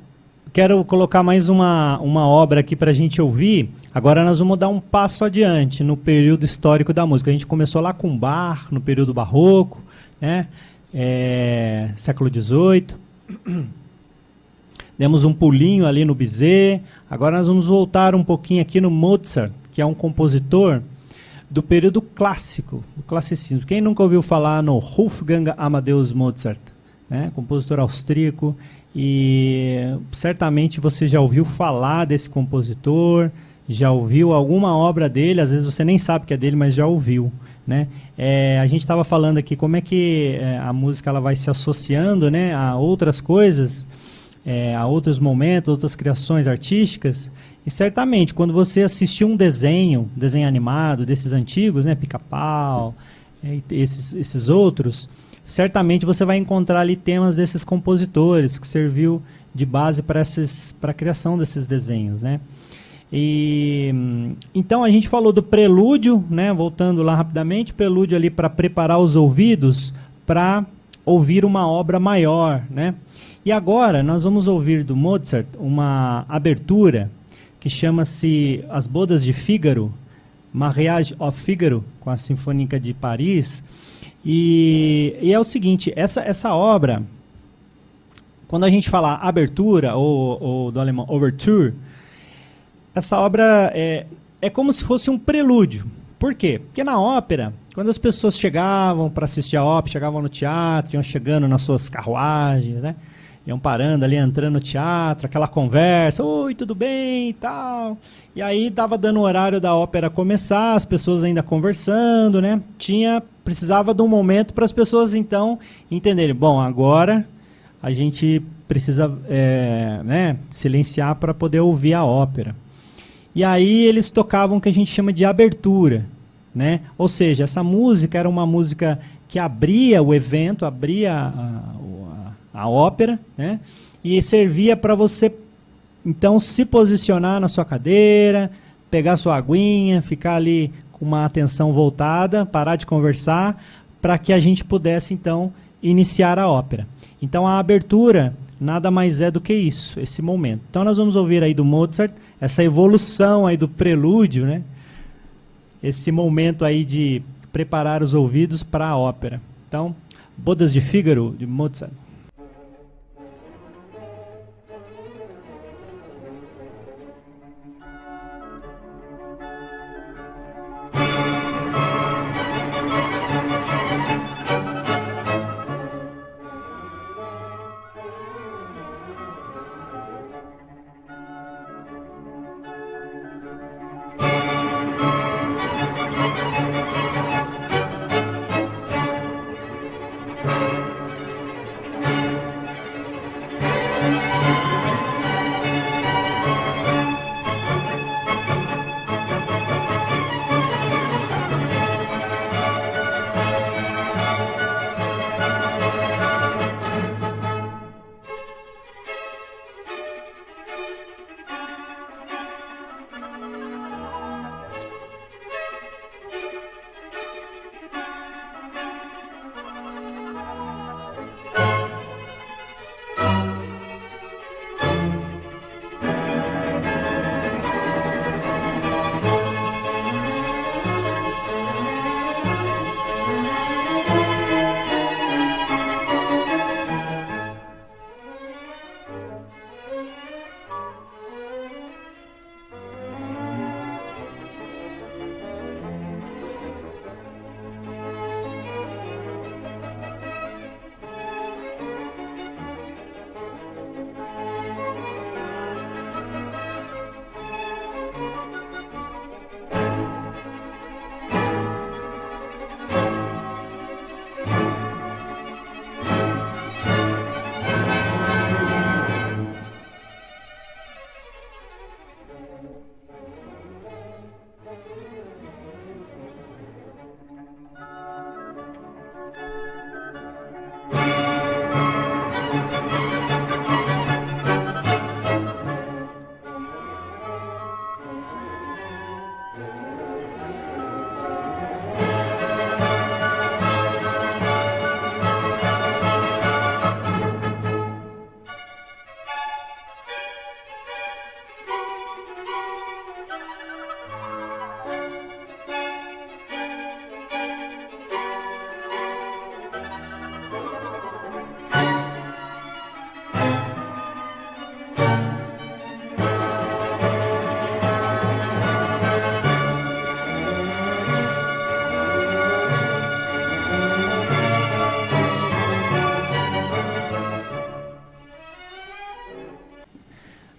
quero colocar mais uma obra aqui para a gente ouvir. Agora nós vamos dar um passo adiante no período histórico da música. A gente começou lá com Bach, no período barroco, né? Século XVIII. Demos um pulinho ali no Bizet. Agora nós vamos voltar um pouquinho aqui no Mozart, que é um compositor do período clássico, do classicismo. Quem nunca ouviu falar no Wolfgang Amadeus Mozart, né? Compositor austríaco, e certamente você já ouviu falar desse compositor, já ouviu alguma obra dele, às vezes você nem sabe que é dele, mas já ouviu, né? A gente estava falando aqui como é que a música ela vai se associando, né, a outras coisas, a outros momentos, outras criações artísticas. E certamente, quando você assistir um desenho animado desses antigos, né, Pica-Pau, esses outros, certamente você vai encontrar ali temas desses compositores que serviu de base para a criação desses desenhos, né? Então a gente falou do prelúdio, né, voltando lá rapidamente, prelúdio ali para preparar os ouvidos para ouvir uma obra maior, né? E agora nós vamos ouvir do Mozart uma abertura que chama-se As Bodas de Fígaro, Mariage of Figaro, com a Sinfônica de Paris. E é o seguinte, essa obra, quando a gente fala abertura, ou do alemão overture, essa obra é como se fosse um prelúdio. Por quê? Porque na ópera, quando as pessoas chegavam para assistir a ópera, chegavam no teatro, iam chegando nas suas carruagens, né? Iam parando ali, entrando no teatro, aquela conversa, oi, tudo bem e tal. E aí estava dando o horário da ópera começar, as pessoas ainda conversando, né? Precisava de um momento para as pessoas, então, entenderem. Bom, agora a gente precisa silenciar para poder ouvir a ópera. E aí eles tocavam o que a gente chama de abertura, né? Ou seja, essa música era uma música que abria o evento, abria a ópera, né? E servia para você, então, se posicionar na sua cadeira, pegar sua aguinha, ficar ali com uma atenção voltada, parar de conversar, para que a gente pudesse, então, iniciar a ópera. Então, a abertura nada mais é do que isso, esse momento. Então nós vamos ouvir aí do Mozart essa evolução aí do prelúdio, né? Esse momento aí de preparar os ouvidos para a ópera. Então, Bodas de Fígaro, de Mozart.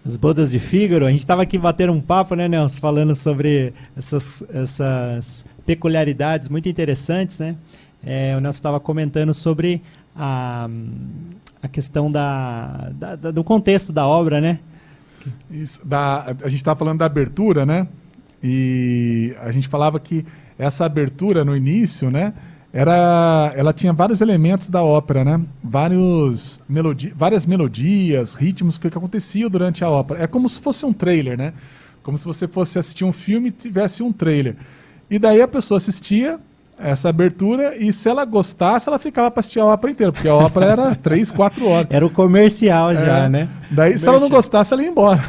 As Bodas de Fígaro, a gente estava aqui batendo um papo, né, Nelson, falando sobre essas peculiaridades muito interessantes, né? O Nelson estava comentando sobre a questão do contexto da obra, né? Isso, a gente estava falando da abertura, né? E a gente falava que essa abertura no início, né? Ela tinha vários elementos da ópera, né? Várias melodias, ritmos que aconteciam durante a ópera. É como se fosse um trailer, né? Como se você fosse assistir um filme e tivesse um trailer. E daí a pessoa assistia essa abertura e se ela gostasse, ela ficava para assistir a ópera inteira, porque a ópera era 3, 4 horas. Era o comercial já, né? Daí, se ela não gostasse, ela ia embora.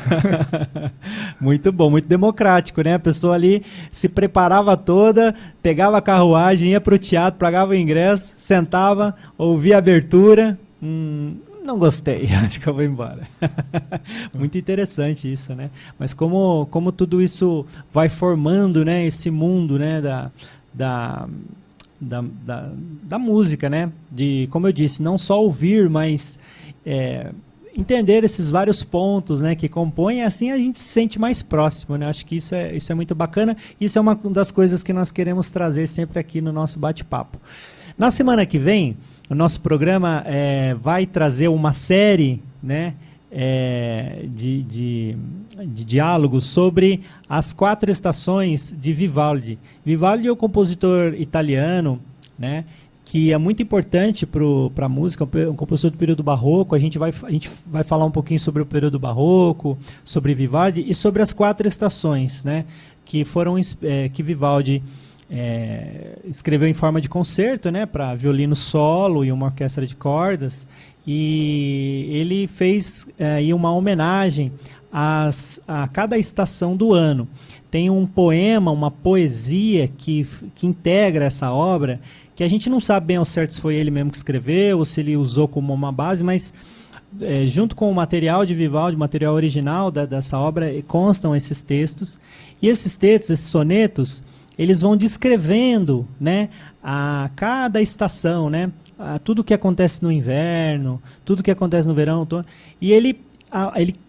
Muito bom, muito democrático, né? A pessoa ali se preparava toda, pegava a carruagem, ia para o teatro, pagava o ingresso, sentava, ouvia a abertura. Não gostei, acho que eu vou embora. Muito interessante isso, né? Mas como tudo isso vai formando, né, esse mundo, né, da música, né? De, como eu disse, não só ouvir, mas entender esses vários pontos, né, que compõem, assim a gente se sente mais próximo, né? Acho que isso é muito bacana. Isso é uma das coisas que nós queremos trazer sempre aqui no nosso bate-papo. Na semana que vem, o nosso programa vai trazer uma série, né, de diálogos sobre as 4 estações de Vivaldi. Vivaldi é um compositor italiano, né, que é muito importante para a música, um compositor do período barroco. A gente vai falar um pouquinho sobre o período barroco, sobre Vivaldi e sobre as 4 estações, né, que Vivaldi escreveu em forma de concerto, né, para violino solo e uma orquestra de cordas. e ele fez aí uma homenagem a cada estação do ano. Tem um poema, uma poesia que integra essa obra, que a gente não sabe bem ao certo se foi ele mesmo que escreveu ou se ele usou como uma base, mas junto com o material de Vivaldi, o material original dessa obra, constam esses textos. E esses textos, esses sonetos, eles vão descrevendo, né, a cada estação, né, tudo que acontece no inverno, tudo que acontece no verão, e ele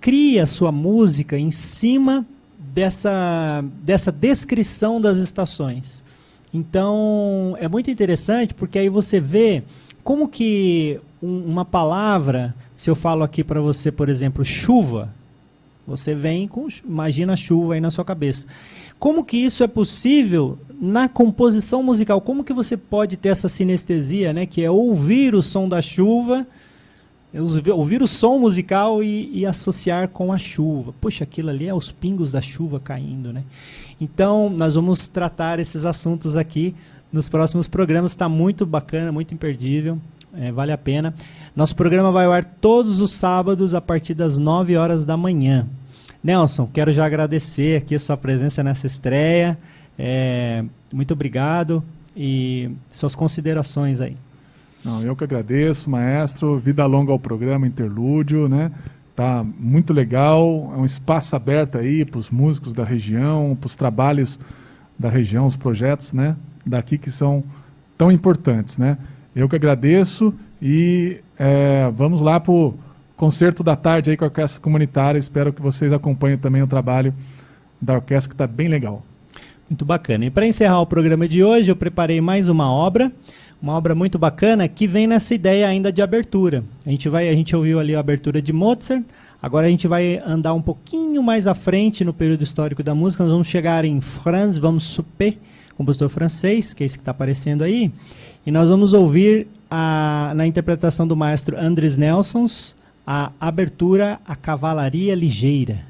cria a sua música em cima dessa descrição das estações. Então, é muito interessante, porque aí você vê como que uma palavra, se eu falo aqui para você, por exemplo, chuva, você imagina a chuva aí na sua cabeça. Como que isso é possível na composição musical? Como que você pode ter essa sinestesia, né, que é ouvir o som da chuva, ouvir o som musical e associar com a chuva? Poxa, aquilo ali é os pingos da chuva caindo, né? Então, nós vamos tratar esses assuntos aqui nos próximos programas. Está muito bacana, muito imperdível, vale a pena. Nosso programa vai ao ar todos os sábados a partir das 9 horas da manhã. Nelson, quero já agradecer aqui a sua presença nessa estreia. Muito obrigado e suas considerações aí. Não, eu que agradeço, maestro. Vida longa ao programa Interlúdio, né? Tá muito legal. É um espaço aberto aí para os músicos da região, para os trabalhos da região, os projetos, né, daqui que são tão importantes, né? Eu que agradeço e vamos lá para o concerto da tarde aí com a Orquestra Comunitária. Espero que vocês acompanhem também o trabalho da orquestra, que está bem legal. Muito bacana. E para encerrar o programa de hoje, eu preparei mais uma obra muito bacana, que vem nessa ideia ainda de abertura. A gente ouviu ali a abertura de Mozart, agora a gente vai andar um pouquinho mais à frente no período histórico da música, nós vamos chegar em Franz von Suppé, compositor francês, que é esse que está aparecendo aí, e nós vamos ouvir, na interpretação do maestro Andris Nelsons, a abertura A Cavalaria Ligeira.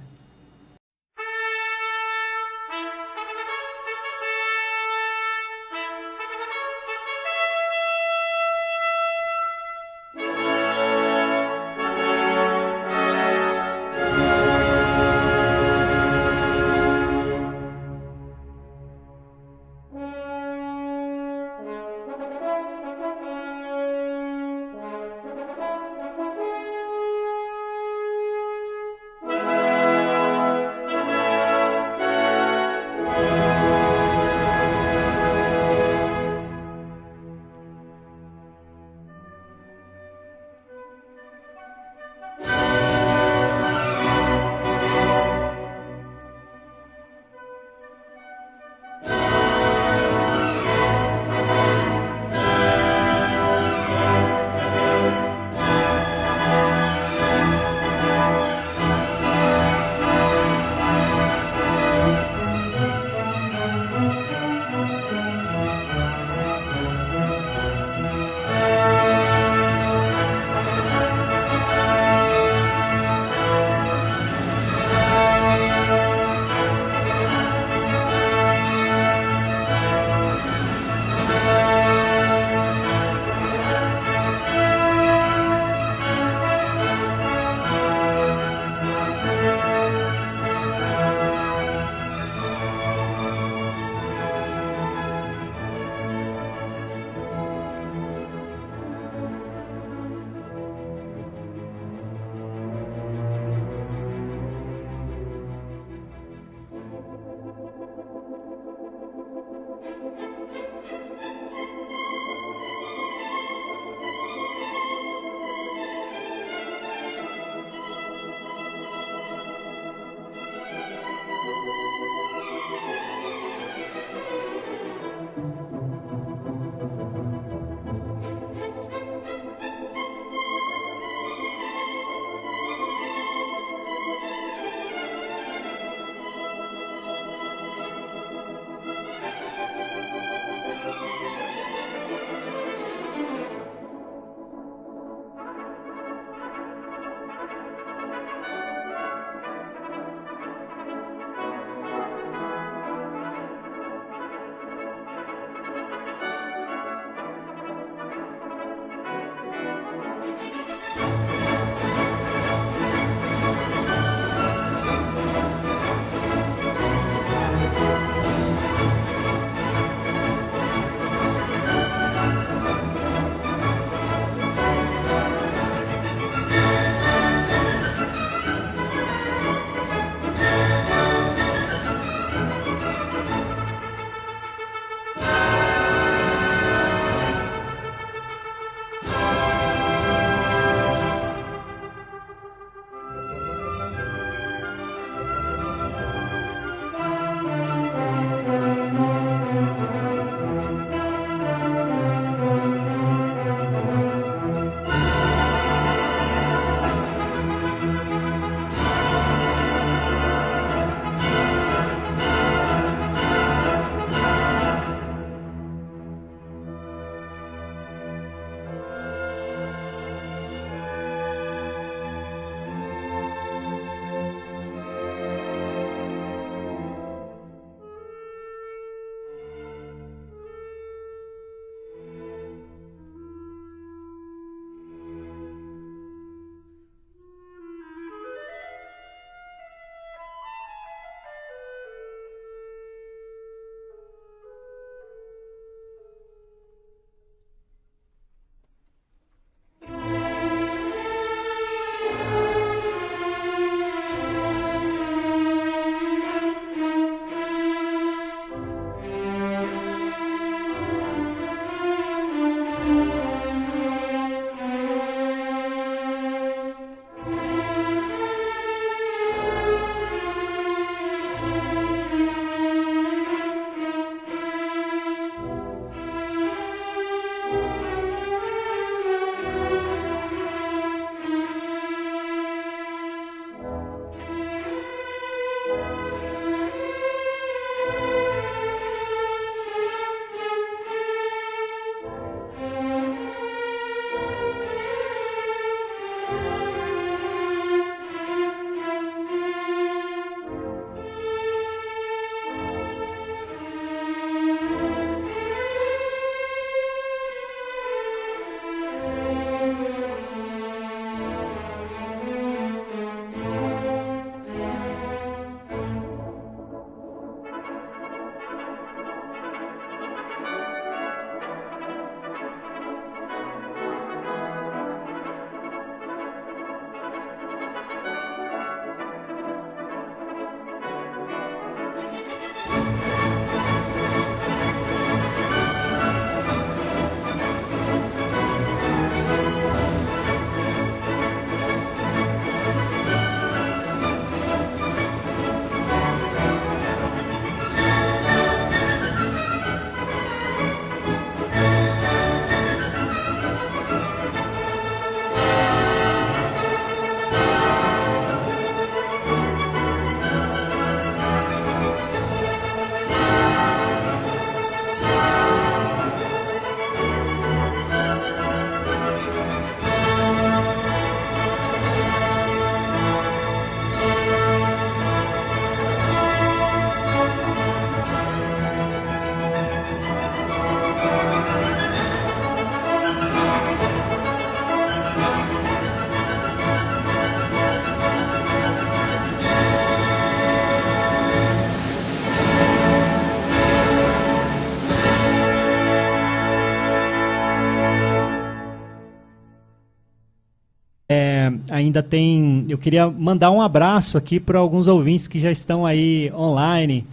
ainda tem... Eu queria mandar um abraço aqui para alguns ouvintes que já estão aí online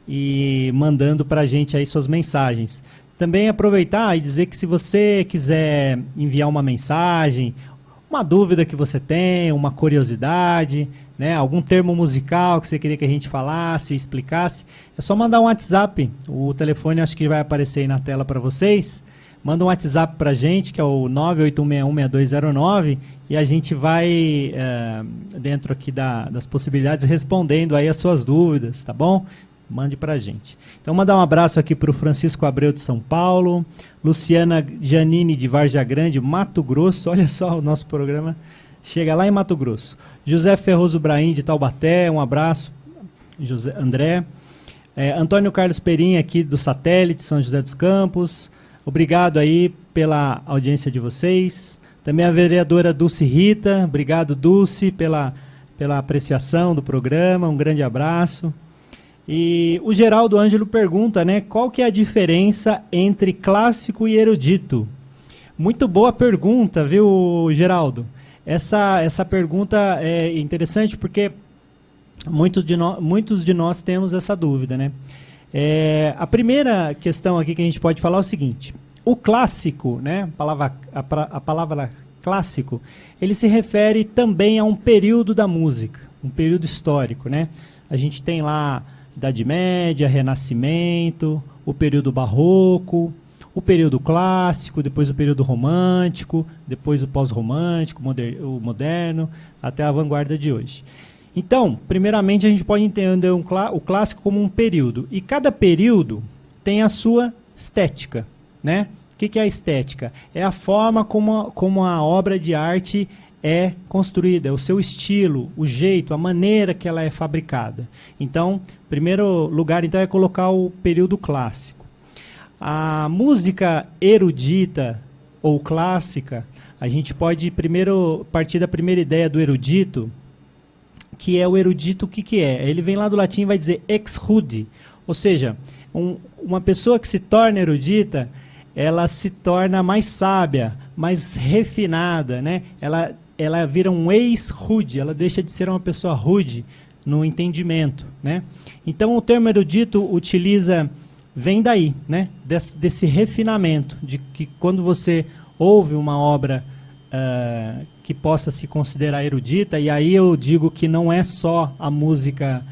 e mandando para a gente aí suas mensagens. Também aproveitar e dizer que se você quiser enviar uma mensagem, uma dúvida que você tem, uma curiosidade, né, algum termo musical que você queria que a gente falasse, explicasse, é só mandar um WhatsApp. O telefone acho que vai aparecer aí na tela para vocês. Manda um WhatsApp para a gente, que é o 981616209, e a gente vai, dentro aqui das possibilidades, respondendo aí as suas dúvidas, tá bom? Mande para a gente. Então, mandar um abraço aqui para o Francisco Abreu de São Paulo, Luciana Giannini de Várzea Grande, Mato Grosso. Olha só, o nosso programa chega lá em Mato Grosso. José Ferroso Braim de Taubaté, um abraço. André. Antônio Carlos Perim aqui do Satélite, São José dos Campos. Obrigado aí pela audiência de vocês. Também a vereadora Dulce Rita. Obrigado, Dulce, pela apreciação do programa. Um grande abraço. E o Geraldo Ângelo pergunta, né, qual que é a diferença entre clássico e erudito? Muito boa pergunta, viu, Geraldo? Essa pergunta é interessante porque muitos de nós temos essa dúvida, né? A primeira questão aqui que a gente pode falar é o seguinte: o clássico, né, a palavra clássico, ele se refere também a um período da música, um período histórico, né? A gente tem lá Idade Média, Renascimento, o período Barroco, o período Clássico, depois o período Romântico, depois o Pós-Romântico, o Moderno, até a vanguarda de hoje. Então, primeiramente, a gente pode entender o Clássico como um período. E cada período tem a sua estética, né? O que é a estética? É a forma como a obra de arte é construída, é o seu estilo, o jeito, a maneira que ela é fabricada. Então, primeiro lugar então, é colocar o período clássico. A música erudita ou clássica, a gente pode primeiro partir da primeira ideia do erudito, que é o erudito, o que é? Ele vem lá do latim e vai dizer ex-rude, ou seja, uma pessoa que se torna erudita, ela se torna mais sábia, mais refinada, né? Ela vira um ex-rude, ela deixa de ser uma pessoa rude no entendimento, né? Então o termo erudito vem daí, né? Desse refinamento, de que quando você ouve uma obra que possa se considerar erudita, e aí eu digo que não é só a música,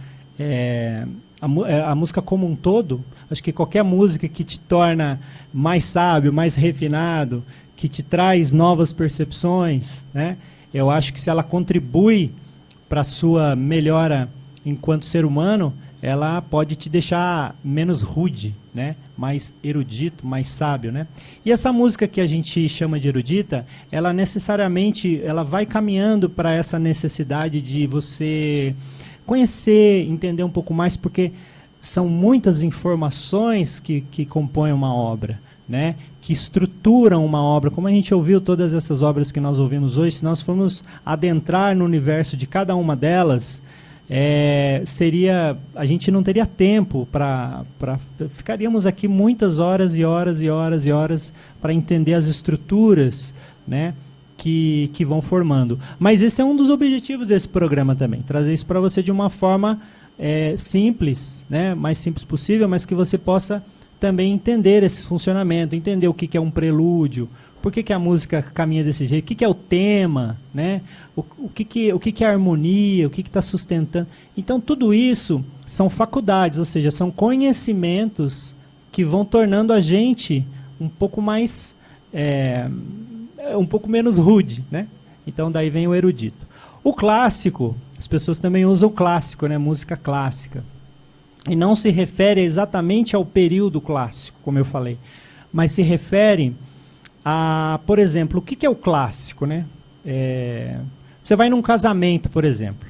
a música como um todo, acho que qualquer música que te torna mais sábio, mais refinado, que te traz novas percepções, né? Eu acho que se ela contribui para a sua melhora enquanto ser humano, ela pode te deixar menos rude, né? Mais erudito, mais sábio, né? E essa música que a gente chama de erudita, ela necessariamente vai caminhando para essa necessidade de você conhecer, entender um pouco mais, porque são muitas informações que compõem uma obra, né? Que estruturam uma obra. Como a gente ouviu todas essas obras que nós ouvimos hoje, se nós formos adentrar no universo de cada uma delas, a gente não teria tempo ficaríamos aqui muitas horas e horas e horas e horas para entender as estruturas, né, que vão formando. Mas esse é um dos objetivos desse programa também, trazer isso para você de uma forma simples, né, mais simples possível, mas que você possa também entender esse funcionamento, entender o que é um prelúdio, por que a música caminha desse jeito, o que é o tema, né? o que é a harmonia, o que está sustentando. Então, tudo isso são faculdades, ou seja, são conhecimentos que vão tornando a gente um pouco mais, um pouco menos rude, né? Então, daí vem o erudito. O clássico, as pessoas também usam o clássico, né? Música clássica. E não se refere exatamente ao período clássico, como eu falei, mas se refere a, por exemplo, o que é o clássico, né? Você vai num casamento, por exemplo.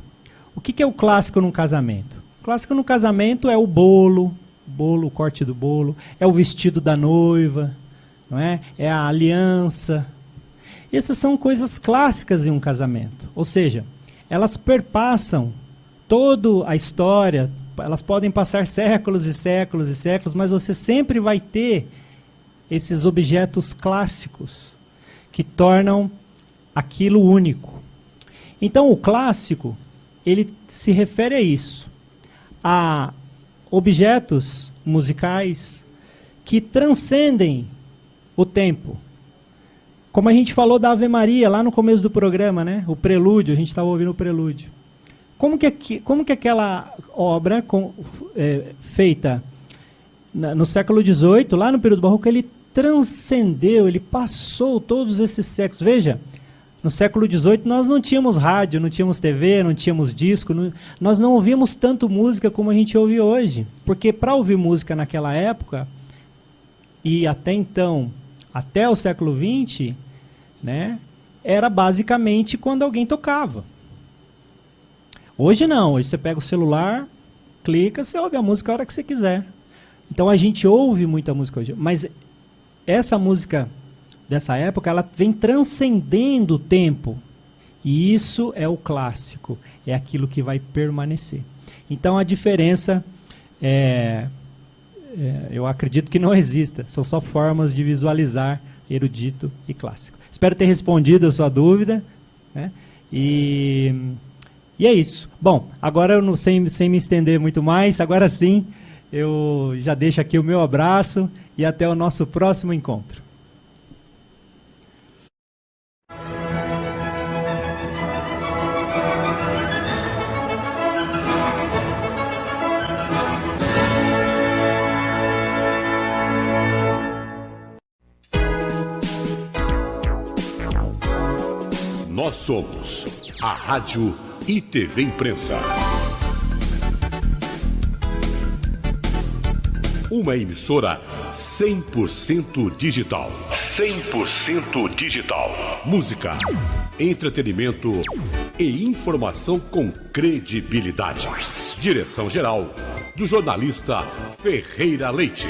O que é o clássico num casamento? O clássico no casamento é o bolo, o corte do bolo, é o vestido da noiva, não é? É a aliança. Essas são coisas clássicas em um casamento. Ou seja, elas perpassam toda a história. Elas podem passar séculos e séculos e séculos, mas você sempre vai ter esses objetos clássicos que tornam aquilo único, Então, o clássico, ele se refere a isso, a objetos musicais que transcendem o tempo. Como a gente falou da Ave Maria lá no começo do programa, né? O prelúdio, a gente estava ouvindo o prelúdio. Como que aquela obra feita no século XVIII, lá no período barroco, ele transcendeu, ele passou todos esses séculos. Veja, no século XVIII nós não tínhamos rádio, não tínhamos TV, não tínhamos disco, nós não ouvíamos tanto música como a gente ouve hoje. Porque para ouvir música naquela época, e até então, até o século XX, né, era basicamente quando alguém tocava. Hoje não, hoje você pega o celular, clica, você ouve a música a hora que você quiser. Então a gente ouve muita música hoje, mas essa música dessa época, ela vem transcendendo o tempo. E isso é o clássico, é aquilo que vai permanecer. Então a diferença eu acredito que não exista, são só formas de visualizar erudito e clássico. Espero ter respondido a sua dúvida, né? E é isso. Bom, agora eu não, sem me estender muito mais, agora sim, eu já deixo aqui o meu abraço e até o nosso próximo encontro. Nós somos a Rádio e TV Imprensa. Uma emissora 100% digital. 100% digital. Música, entretenimento e informação com credibilidade. Direção-geral do jornalista Ferreira Leite.